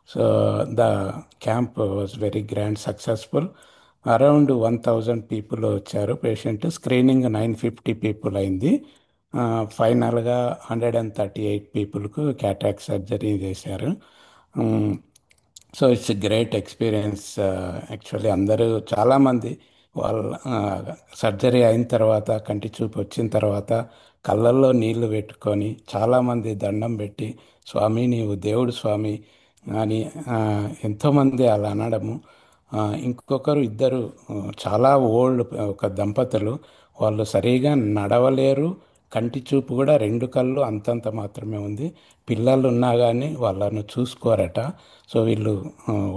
So the camp was very grand, successful. Around 1000 people వచ్చారు. పేషెంట్ స్క్రీనింగ్ 950 people అయింది. ఫైనల్గా 138 పీపుల్కు క్యాటాక్ సర్జరీ చేశారు. So it's great experience. Actually అందరూ చాలామంది వాళ్ళ సర్జరీ అయిన తర్వాత, కంటి చూపు వచ్చిన తర్వాత కళ్ళల్లో నీళ్లు పెట్టుకొని చాలామంది దండం పెట్టి, స్వామి నీవు దేవుడు స్వామి అని ఎంతోమంది అలా అనడము. ఇంకొకరు ఇద్దరు చాలా ఓల్డ్ ఒక దంపతులు, వాళ్ళు సరిగా నడవలేరు, కంటి చూపు కూడా 2 కళ్ళు అంతంత మాత్రమే ఉంది, పిల్లలు ఉన్నా కానీ వాళ్ళను చూసుకోరట. సో వీళ్ళు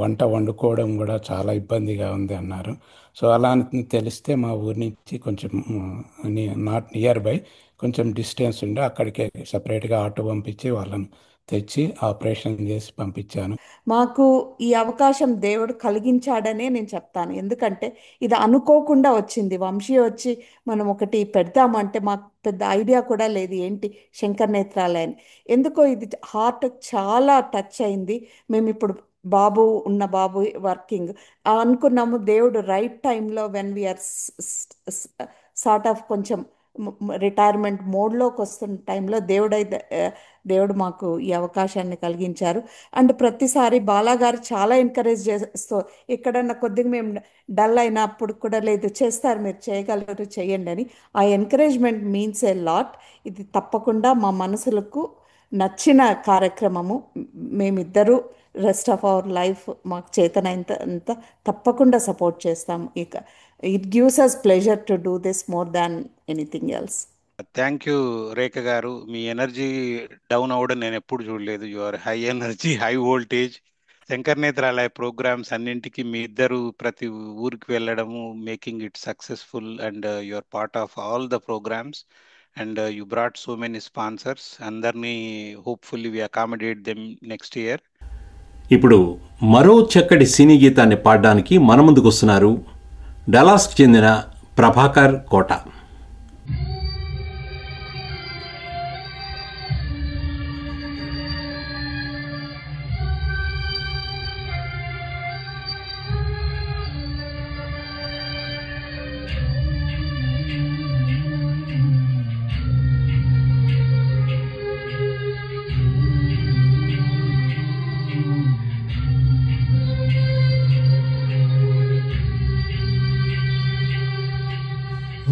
వంట వండుకోవడం కూడా చాలా ఇబ్బందిగా ఉంది అన్నారు. సో అలా తెలిస్తే మా ఊరి నుంచి కొంచెం నాట్ నియర్ బై, కొంచెం డిస్టెన్స్ ఉండే అక్కడికే సపరేట్గా ఆటో పంపించి వాళ్ళను తెచ్చి ఆపరేషన్ చేసి పంపించాను. మాకు ఈ అవకాశం దేవుడు కలిగించాడనే నేను చెప్తాను. ఎందుకంటే ఇది అనుకోకుండా వచ్చింది. వంశీ వచ్చి మనం ఒకటి పెడదామంటే మాకు పెద్ద ఐడియా కూడా లేదు ఏంటి శంకర్ నేత్రాలయ అని. ఎందుకో ఇది హార్ట్ చాలా టచ్ అయింది. మేము ఇప్పుడు బాబు వర్కింగ్ అనుకున్నాము. దేవుడు రైట్ టైంలో వెన్ వీఆర్ సార్ట్ ఆఫ్ కొంచెం రిటైర్మెంట్ మోడ్లోకి వస్తున్న టైంలో దేవుడు మాకు ఈ అవకాశాన్ని కలిగించారు. అండ్ ప్రతిసారి బాలాగారు చాలా ఎంకరేజ్ చేస్తూ, ఎక్కడన్నా కొద్దిగా మేము డల్ అయినప్పుడు కూడా లేదు చేస్తారు, మీరు చేయగలరు, చేయండి అని. ఆ ఎంకరేజ్మెంట్ మీన్స్ ఏ లాట్. ఇది తప్పకుండా మా మనసులకు నచ్చిన కార్యక్రమము. మేమిద్దరూ రెస్ట్ ఆఫ్ అవర్ లైఫ్ మాకు చేతనంత తప్పకుండా సపోర్ట్ చేస్తాము. ఇక it gives us pleasure to do this more than anything else. Thank you Rekha గారు. మీ ఎనర్జీ డౌన్ అవ్వడం నేను ఎప్పుడు చూడలేదు. Your high energy, high voltage. Shankar Nethralaya programmes అన్నింటికి మీ ఇద్దరు ప్రతి ఊరికి వెళ్ళడము, making it successful, and your part of all the programmes, and you brought so many sponsors. అందరినీ హోప్ఫుల్లీ వి అకామిడేట్ దెమ్ నెక్స్ట్ ఇయర్. ఇప్పుడు మరో చక్కటి సినీ గీతాన్ని పాడడానికి మన ముందుకు వస్తున్నారు డలాస్కి చెందిన ప్రభాకర్ కోట.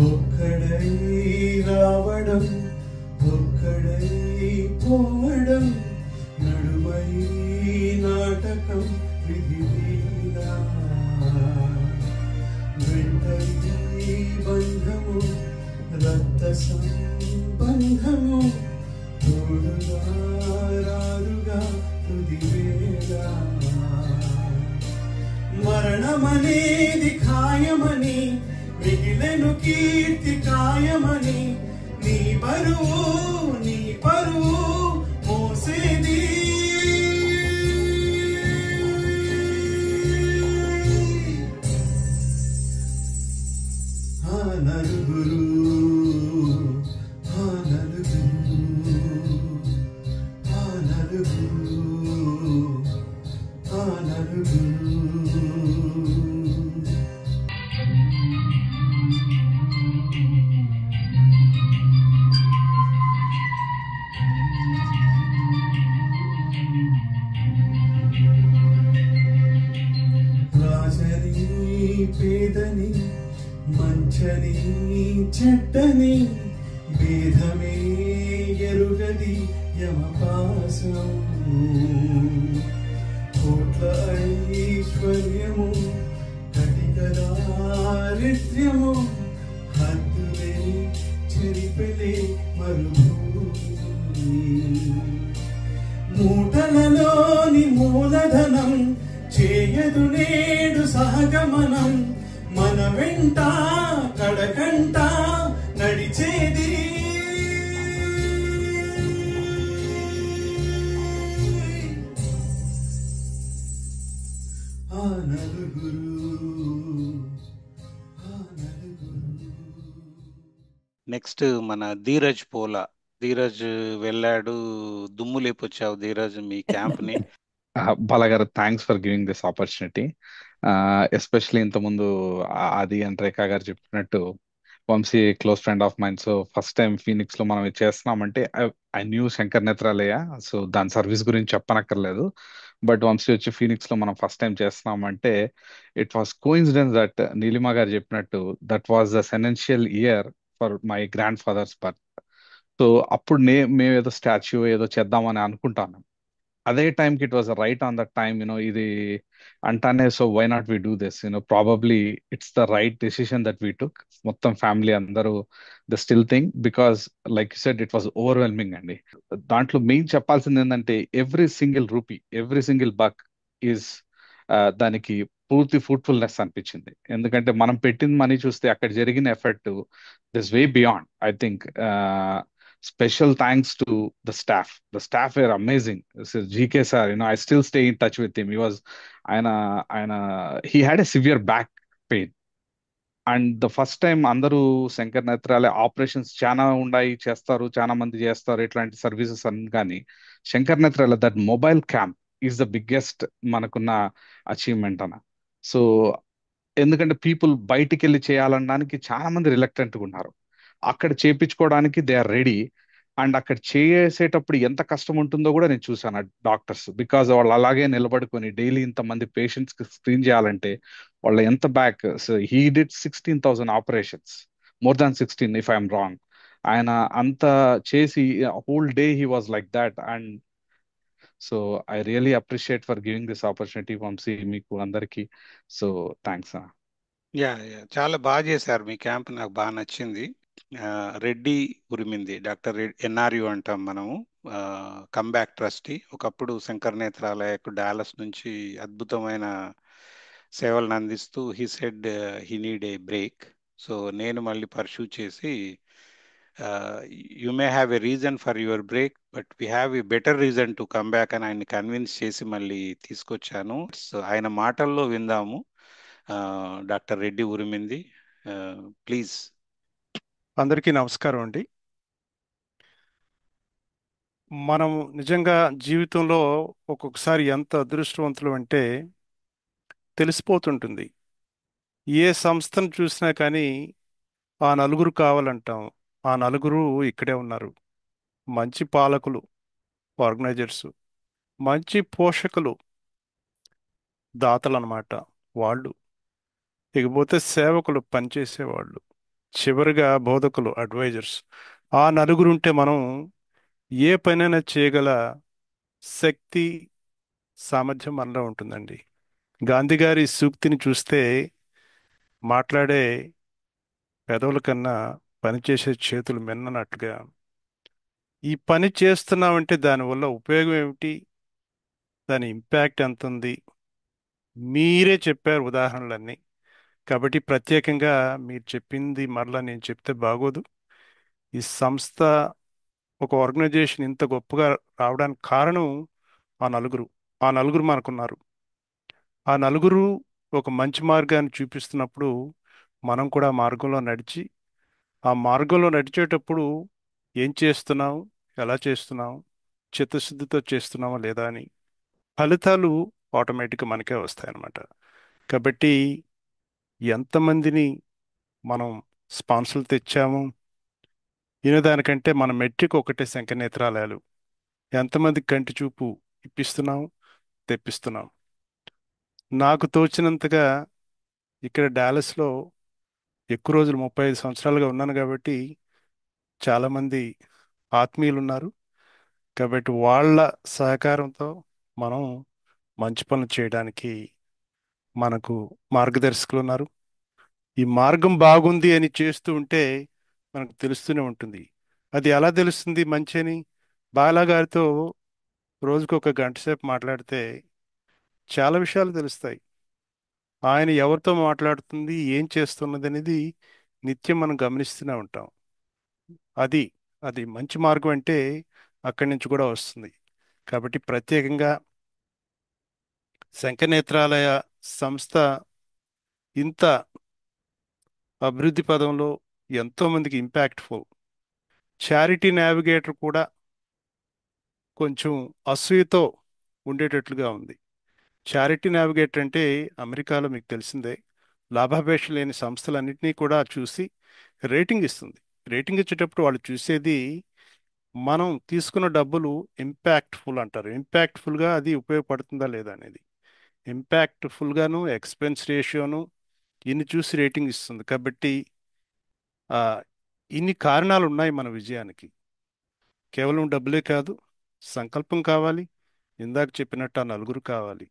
ఒక్కడై రావడం, ఒక్కడై పోవడం, నడుమై నాటకం విధిలీలా, వెంటై బంధము రక్త సంబంధము, తోడుగా రారుగా తుదివేళ, మరణమనేది ఖాయమని, మిగిలెను కీర్తి కాయమని, నీ బరువు మోసేది నలుగురు ఆ నలుగురు ఆ నలుగురు ఆ నలుగురు రాజని పేదని మంచని చెడ్డని భేదమే ఎరుగది యమపాసం కోట్ల ఐశ్వర్యము కటిక దారిద్ర్యము హద్దులే చెరిపెలే మరుభూమి మూటలలోని మూలధనం చేయదు నేడు సహగమనం మన వెంట కడకంట నడిచేది ఆ నలుగురు నెక్స్ట్ మన ధీరజ్ పోలా. ధీరజ్ వెళ్ళాడు, దుమ్ము లేపొచ్చావు ధీరజ్ మీ క్యాంప్ ని. బాలా గారు, thanks for giving this opportunity. Especially ఇంతకుముందు ఆది అండ్ రేఖా గారు చెప్పినట్టు Vamsi close friend of mind. So first time Phoenix లో మనం ఇది చేస్తున్నామంటే I knew Shankar Nethralaya. So దాని సర్వీస్ గురించి చెప్పనక్కర్లేదు. బట్ వంశీ వచ్చి ఫీనిక్స్ లో మనం ఫస్ట్ టైం చేస్తున్నామంటే it was coincidence that Neelima గారు చెప్పినట్టు that was the centennial year for my grandfather's birth. So అప్పుడు మేము ఏదో స్టాచ్యూ ఏదో చేద్దామని అనుకుంటాను. అదే టైంకి it was right on that time, ఇది అంటానే so why not we do this, probably it's the right decision that we took. మొత్తం ఫ్యామిలీ అందరూ the still thing because like you said it was overwhelming అండి. దాంట్లో మెయిన్ చెప్పాల్సింది ఏంటంటే every single rupee, every single buck is దానికి పూర్తి fruitfulness అనిపించింది. ఎందుకంటే మనం పెట్టిన మనీ చూస్తే అక్కడ జరిగిన effect this way beyond. I think special thanks to the staff. The staff were amazing. So GK sir, I still stay in touch with him. He had a severe back pain. And the first time అందరూ Shankar Netralaya operations చాలా ఉన్నాయి, చేస్తారు, చాలా మంది చేస్తారు ఇట్లాంటి services అని. కానీ Shankar Nethralaya that mobile camp is the biggest మనకున్న అచీవ్మెంట్ అన్న. సో ఎందుకంటే పీపుల్ బయటికి వెళ్ళి చేయాలనడానికి చాలా మంది రిలక్టెంట్గా ఉన్నారు. అక్కడ చేపించుకోవడానికి దే ఆర్ రెడీ. అండ్ అక్కడ చేసేటప్పుడు ఎంత కష్టం ఉంటుందో కూడా నేను చూసాను డాక్టర్స్. బికాజ్ వాళ్ళు అలాగే నిలబడుకొని డైలీ ఇంతమంది పేషెంట్స్ కి స్క్రీన్ చేయాలంటే వాళ్ళ ఎంత back. So he did 16,000 operations, more than 16 if I'm wrong. ఆయన అంత చేసి whole day he was like that. And so I really appreciate for giving this opportunity Vamsi, మీకు అందరికీ. So thanks. యా చాలా బాగా చేశారు మీ క్యాంప్, నాకు బాగా నచ్చింది. రెడ్డి ఉరిమింది, డాక్టర్ ఎన్ఆర్యు అంటాం మనము, కమ్బ్యాక్ ట్రస్టీ. ఒకప్పుడు శంకర్ నేత్రాలయకు డాలస్ నుంచి అద్భుతమైన సేవలను అందిస్తూ he said he need a break. So నేను మళ్ళీ పర్సూ చేసి you may have a reason for your break but we have a better reason to come back అని ఆయన్ని కన్విన్స్ చేసి మళ్ళీ తీసుకొచ్చాను. సో ఆయన మాటల్లో విందాము. డాక్టర్ రెడ్డి ఉరిమింది, ప్లీజ్. అందరికీ నమస్కారం అండి. మనం నిజంగా జీవితంలో ఒక్కొక్కసారి ఎంత అదృష్టవంతులు అంటే తెలిసిపోతుంటుంది. ఏ సంస్థను చూసినా కానీ ఆ నలుగురు కావాలంటాం. ఆ నలుగురు ఇక్కడే ఉన్నారు. మంచి పాలకులు, ఆర్గనైజర్స్, మంచి పోషకులు, దాతలు అన్నమాట వాళ్ళు. ఇకపోతే సేవకులు, పనిచేసేవాళ్ళు, చివరిగా బోధకులు, అడ్వైజర్స్. ఆ నలుగురు ఉంటే మనం ఏ పనైనా చేయగల శక్తి, సామర్థ్యం మనలో ఉంటుందండి. గాంధీ గారి సూక్తిని చూస్తే మాట్లాడే పెదవుల కన్నా పనిచేసే చేతులు మిన్ననట్టుగా, ఈ పని చేస్తున్నామంటే దానివల్ల ఉపయోగం ఏమిటి, దాని ఇంపాక్ట్ ఎంత ఉంది, మీరే చెప్పారు ఉదాహరణలన్నీ. కాబట్టి ప్రత్యేకంగా మీరు చెప్పింది మరలా నేను చెప్తే బాగోదు. ఈ సంస్థ, ఒక ఆర్గనైజేషన్ ఇంత గొప్పగా రావడానికి కారణం ఆ నలుగురు. ఆ నలుగురు మనకున్నారు. ఆ నలుగురు ఒక మంచి మార్గాన్ని చూపిస్తున్నప్పుడు మనం కూడా ఆ మార్గంలో నడిచి ఆ మార్గంలో నడిచేటప్పుడు ఏం చేస్తున్నాం, ఎలా చేస్తున్నాం, చిత్తశుద్ధితో చేస్తున్నామా లేదా అని ఫలితాలు ఆటోమేటిక్గా మనకే వస్తాయన్నమాట. కాబట్టి ఎంతమందిని మనం స్పాన్సర్లు తెచ్చాము వినేదానికంటే మన మెట్రిక్ ఒకటే శంఖనేత్రాలయాలు. ఎంతమంది కంటి చూపు ఇప్పిస్తున్నాం, తెప్పిస్తున్నాం. నాకు తోచినంతగా ఇక్కడ డాలస్లో ఎక్కువ రోజులు 35 సంవత్సరాలుగా ఉన్నాను కాబట్టి చాలామంది ఆత్మీయులు ఉన్నారు. కాబట్టి వాళ్ళ సహకారంతో మనం మంచి పనులు చేయడానికి మనకు మార్గదర్శకులు ఉన్నారు. ఈ మార్గం బాగుంది అని చేస్తూ ఉంటే మనకు తెలుస్తూనే ఉంటుంది. అది ఎలా తెలుస్తుంది మంచి అని? బాలా గారితో రోజుకు ఒక గంట సేపు మాట్లాడితే చాలా విషయాలు తెలుస్తాయి. ఆయన ఎవరితో మాట్లాడుతుంది, ఏం చేస్తున్నది అనేది నిత్యం మనం గమనిస్తూనే ఉంటాం. అది అది మంచి మార్గం అంటే అక్కడి నుంచి కూడా వస్తుంది. కాబట్టి ప్రత్యేకంగా శంఖనేత్రాలయ సంస్థ ఇంత అభివృద్ధి పదంలో ఎంతోమందికి ఇంపాక్ట్ఫుల్. చారిటీ నావిగేటర్ కూడా కొంచెం అసూయతో ఉండేటట్లుగా ఉంది. చారిటీ నావిగేటర్ అంటే అమెరికాలో మీకు తెలిసిందే, లాభాపేక్ష లేని సంస్థలన్నింటినీ కూడా చూసి రేటింగ్ ఇస్తుంది. రేటింగ్ ఇచ్చేటప్పుడు వాళ్ళు చూసేది మనం తీసుకున్న డబ్బులు ఇంపాక్ట్ఫుల్ అంటారు. ఇంపాక్ట్ఫుల్గా అది ఉపయోగపడుతుందా లేదా అనేది. ఇంపాక్ట్ఫుల్గాను ఎక్స్పెన్స్ రేషియోను ఇన్ని చూసి రేటింగ్ ఇస్తుంది. కాబట్టి ఆ, ఇన్ని కారణాలు ఉన్నాయి మన విజయానికి. కేవలం డబ్బులే కాదు, సంకల్పం కావాలి. ఇందాక చెప్పినట్టు ఆ నలుగురు కావాలి.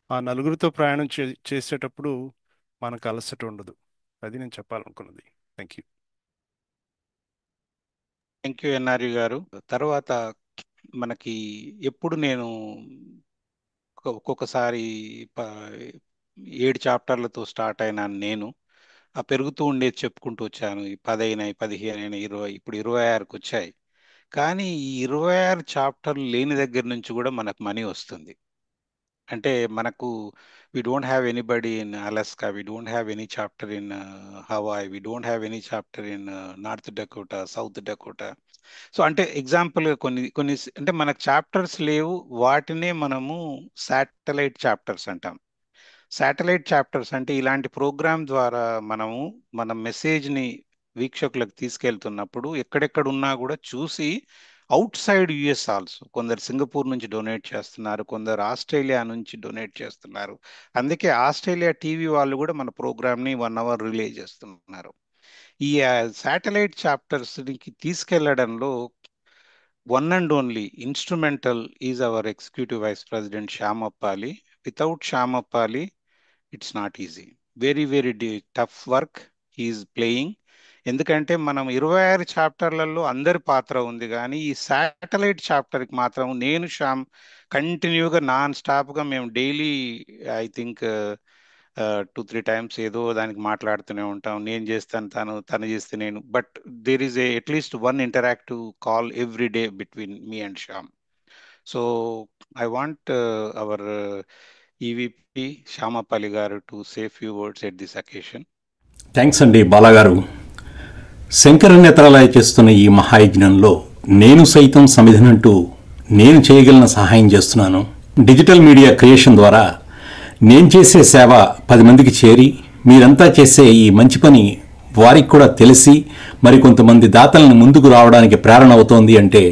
ఆ నలుగురితో ప్రయాణం చేసేటప్పుడు మనకు అలసట ఉండదు. అది నేను చెప్పాలనుకున్నది. Thank you. థ్యాంక్ యూ ఎన్ఆర్యు గారు. తర్వాత మనకి ఎప్పుడు నేను ఒక్కొక్కసారి 7 చాప్టర్లతో స్టార్ట్ అయినా నేను ఆ పెరుగుతూ ఉండేది చెప్పుకుంటూ వచ్చాను. ఈ 10 అయినాయి, 15 అయినాయి, 20, ఇప్పుడు 26కి వచ్చాయి. కానీ ఈ 26 చాప్టర్లు లేని దగ్గర నుంచి కూడా మనకు మనీ వస్తుంది. అంటే మనకు we don't have anybody in Alaska, we don't have any chapter in Hawaii, we don't have any chapter in North Dakota, South Dakota. So అంటే ఎగ్జాంపుల్ కొన్ని కొన్ని అంటే మనకు చాప్టర్స్ లేవు, వాటినే మనము శాటిలైట్ చాప్టర్స్ అంటాం. శాటిలైట్ చాప్టర్స్ అంటే ఇలాంటి ప్రోగ్రామ్ ద్వారా మనము మన మెసేజ్ని వీక్షకులకు తీసుకెళ్తున్నప్పుడు ఎక్కడెక్కడ ఉన్నా కూడా చూసి అవుట్ సైడ్ యుఎస్ ఆల్సో కొందరు సింగపూర్ నుంచి డొనేట్ చేస్తున్నారు, కొందరు ఆస్ట్రేలియా నుంచి డొనేట్ చేస్తున్నారు. అందుకే ఆస్ట్రేలియా టీవీ వాళ్ళు కూడా మన ప్రోగ్రామ్ని 1 hour రిలే చేస్తున్నారు. ఈ శాటిలైట్ చాప్టర్స్కి తీసుకెళ్లడంలో one and only instrumental is our executive vice president Shyamappali. Without Shyamappali it's not easy. Very very tough work he's playing. ఎందుకంటే మనం 26 చాప్టర్లలో అందరి పాత్ర ఉంది, కానీ ఈ శాటిలైట్ చాప్టర్కి మాత్రం నేను శ్యామ్ కంటిన్యూగా నాన్ స్టాప్గా మేము డైలీ ఐ థింక్ 2-3 టైమ్స్ ఏదో దానికి మాట్లాడుతూనే ఉంటాం. నేను చేస్తాను, తను చేస్తే నేను. But there is at least 1 interactive call every day between me and Shyam. So I want our EVP Shyamapalli గారు to say few words at this occasion. Thanks అండి బాలాగారు. శంకర నేత్రాలయ చేస్తున్న ఈ మహాయజ్ఞంలో నేను సైతం సమిధనంటూ నేను చేయగలిగిన సహాయం చేస్తున్నాను. డిజిటల్ మీడియా క్రియేషన్ ద్వారా నేను చేసే సేవ 10 మందికి చేరి మీరంతా చేసే ఈ మంచి పని వారికి కూడా తెలిసి మరికొంతమంది దాతలను ముందుకు రావడానికి ప్రేరణ అవుతోంది అంటే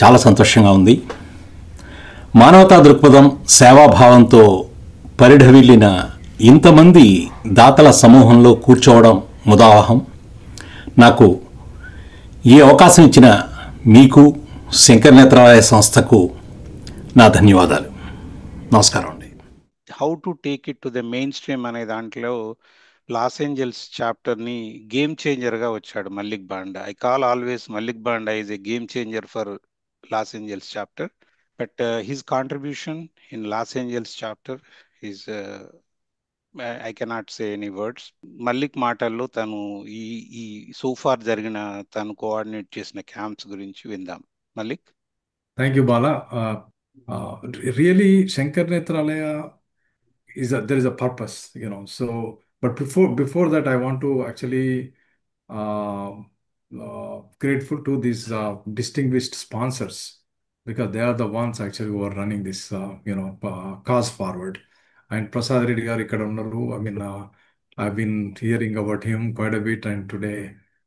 చాలా సంతోషంగా ఉంది. మానవతా దృక్పథం, సేవాభావంతో పరిఢవిల్లిన ఇంతమంది దాతల సమూహంలో కూర్చోవడం ముదావహం. నాకు ఈ అవకాశం ఇచ్చిన మీకు, శంకర నేత్రాలయ సంస్థకు నా ధన్యవాదాలు. నమస్కారం అండి. How to take it to the mainstream అనే దాంట్లో లాస్ ఏంజల్స్ చాప్టర్ని గేమ్ చేంజర్గా వచ్చాడు Mallik Banda. I call always Mallik Banda is a game changer for Los Angeles chapter. But his contribution in Los Angeles chapter is I cannot say any words. Mallik మాటల్లో తను ఈ ఈ so far జరిగిన తను కోఆర్డినేట్ చేసిన క్యాంప్స్ గురించి విందాం. Mallik. Thank you, Bala. Really, Shankar Netralaya there is a purpose, So, but But before that, I want to actually uh, grateful to these distinguished sponsors because they are the ones actually who are running this cause forward. And Prasad Reddy garu ikkada unnaru. I mean, I've been hearing about him quite a bit, and today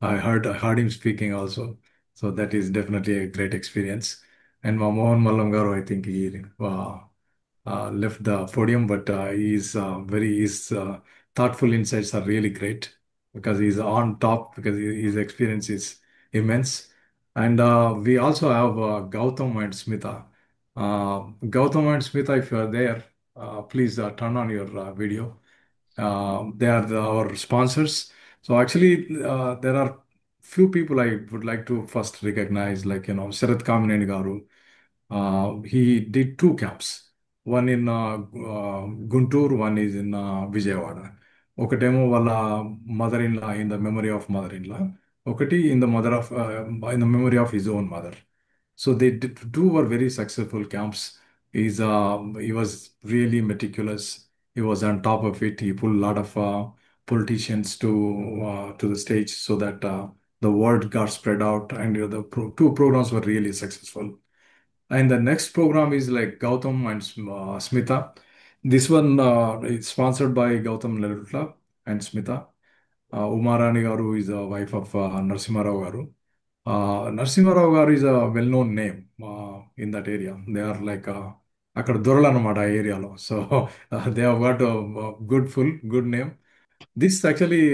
I heard him speaking also. So that is definitely a great experience. And Mohan Mallam garu, I think he left the podium, but his thoughtful insights are really great because he's on top because his experience is immense. And we also have Gautam and Smita. Gautam and Smita, if you are there, please turn on your video. They are our sponsors. So actually, there are few people I would like to first recognize, like Sarath Kamineni garu. He did two camps. One in Guntur, one is in Vijayawada. ఒకటేమో వాళ్ళ mother in law in the memory of mother in law ఒకటి in the memory of his own mother. So they did, two were very successful camps. He was really meticulous. He was on top of it. He pulled a lot of politicians to the stage so that the word got spread out, and two programs were really successful. And the next program is like Gautam and Smita. This one is sponsored by Gautam Lalutla and Smita. Umarani garu is a wife of Narasimha Rao garu. Narasimha Rao garu is a well-known name in that area. They are like అక్కడ దొరలన్నమాట ఆ ఏరియాలో. So they have got good name. This actually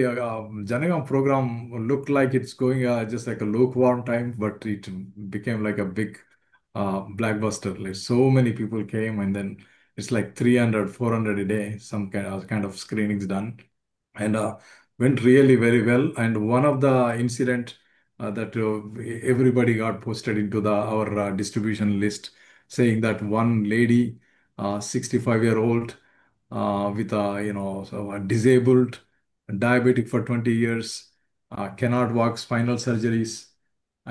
Janagam program looked like it's going just like a lukewarm time, but it became like a big blockbuster. Like so many people came, and then it's like 300, 400 a day, some kind of screenings done, and went really very well. And one of the incident that everybody got posted into our distribution list, saying that one lady, 65-year-old, with disabled, diabetic for 20 years, cannot walk, spinal surgeries,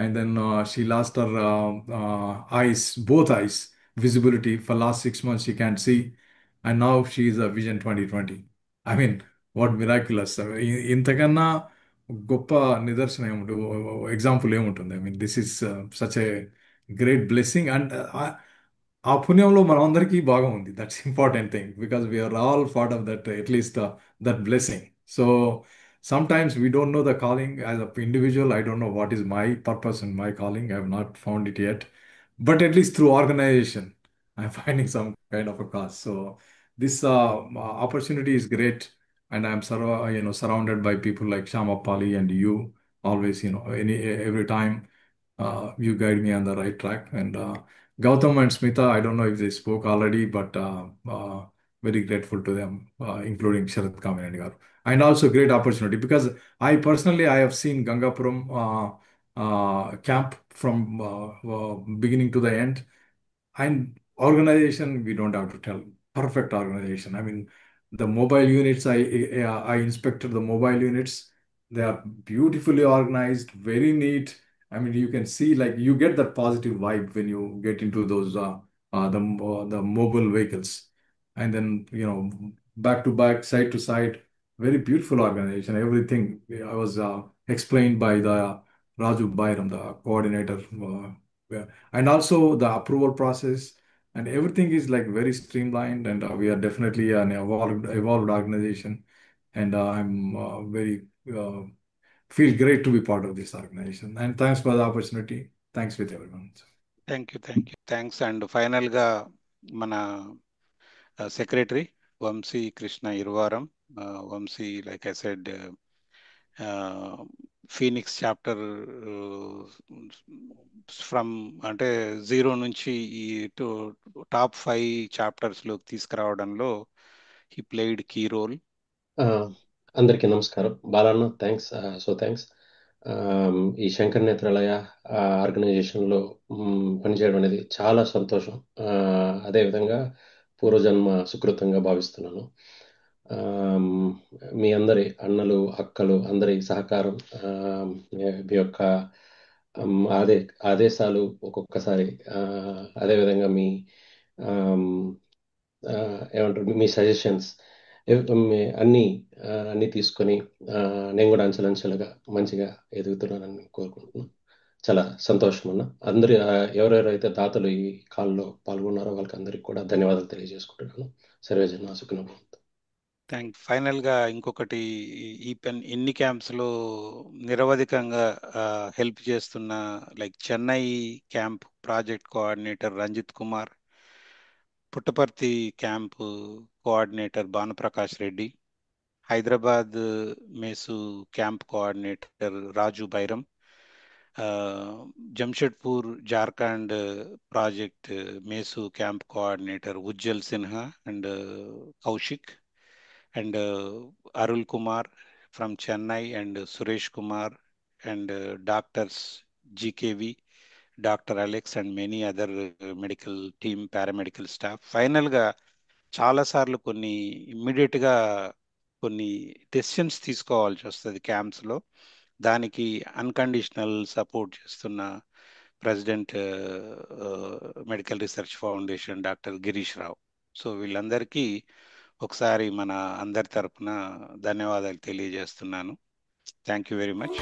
and then she lost her eyes, both eyes, visibility for last 6 months she can't see, and now she is a Vision 2020. I mean, what miraculous! ఇంతకన్నా గొప్ప నిదర్శనం ఏముంటుంది, example ఏముంటుంది? I mean this is such a great blessing. And ఆ పుణ్యంలో మనందరికీ భాగం ఉంది. That's important thing because we are all part of that, at least that blessing. So sometimes we don't know the calling as an individual. I don't know what is my purpose and my calling. I have not found it yet, but at least through organization I'm finding some kind of a cause. So this opportunity is great, and I'm surrounded by people like Shama Pali and you always, every time you guide me on the right track. And Gautam and Smita, I don't know if they spoke already, but very grateful to them, including Sharath Kamineni garu. And also great opportunity because I have seen Gangapuram camp from beginning to the end. And organization, we don't have to tell. Perfect organization. I mean, the mobile units, I inspected the mobile units. They are beautifully organized, very neat. I mean, you can see, like, you get that positive vibe when you get into those the mobile vehicles, and then back to back, side to side, very beautiful organization. Everything I was explained by the Raju Bairam, the coordinator. Yeah. And also the approval process and everything is like very streamlined, and we are definitely an evolved organization. And I'm very feel great to be part of this organization. And thanks for the opportunity. Thanks with everyone. Thank you thanks. And ఫైనల్గా మన secretary Vamsi Krishna Iruvaram. Vamsi, like I said, Phoenix chapter from అంటే zero నుంచి ఈ top 5 చాప్టర్స్లోకి తీసుకురావడంలో he played key role. అందరికీ నమస్కారం. బాలన్న, thanks. Thanks. ఈ శంకర్ నేత్రాలయ ఆర్గనైజేషన్లో పనిచేయడం అనేది చాలా సంతోషం. అదేవిధంగా పూర్వజన్మ సుకృతంగా భావిస్తున్నాను. మీ అందరి అన్నలు, అక్కలు, అందరి సహకారం, మీ యొక్క ఆదేశాలు ఒక్కొక్కసారి, అదేవిధంగా మీ ఏమంటారు, మీ సజెషన్స్, అన్ని అన్ని తీసుకొని నేను కూడా అంచెలంచెలుగా మంచిగా ఎదుగుతున్నానని కోరుకుంటున్నాను. చాలా సంతోషం అన్న. అందరి ఎవరెవరైతే దాతలు ఈ కాల్లో పాల్గొన్నారో వాళ్ళకి అందరికి కూడా ధన్యవాదాలు తెలియజేసుకుంటున్నాను. సర్వేజన సుఖినో భవంతు. ఫైనల్ గా ఇంకొకటి, ఎన్ని క్యాంప్స్ లో నిరవధికంగా హెల్ప్ చేస్తున్న like Chennai camp project coordinator Ranjith Kumar, Puttaparthi camp coordinator Bhanuprakash Reddy, Hyderabad MESU camp coordinator Raju Bairam, Jamshedpur Jharkhand project MESU camp coordinator Ujjal Sinha and Kaushik, and Arul Kumar from Chennai, and Suresh Kumar, and doctors GKV, Dr. Alex, and many other medical team, paramedical staff. Final గా చాలా సార్లు కొన్ని immediate గా కొన్ని decisions తీసుకోవాల్సి వస్తుంది camps లో. దానికి అన్కండిషనల్ సపోర్ట్ చేస్తున్న president medical research foundation doctor Girish Rao. So వీళ్ళందరికీ ఒకసారి మన అందరి తరపున ధన్యవాదాలు తెలియజేస్తున్నాను. Thank you very much.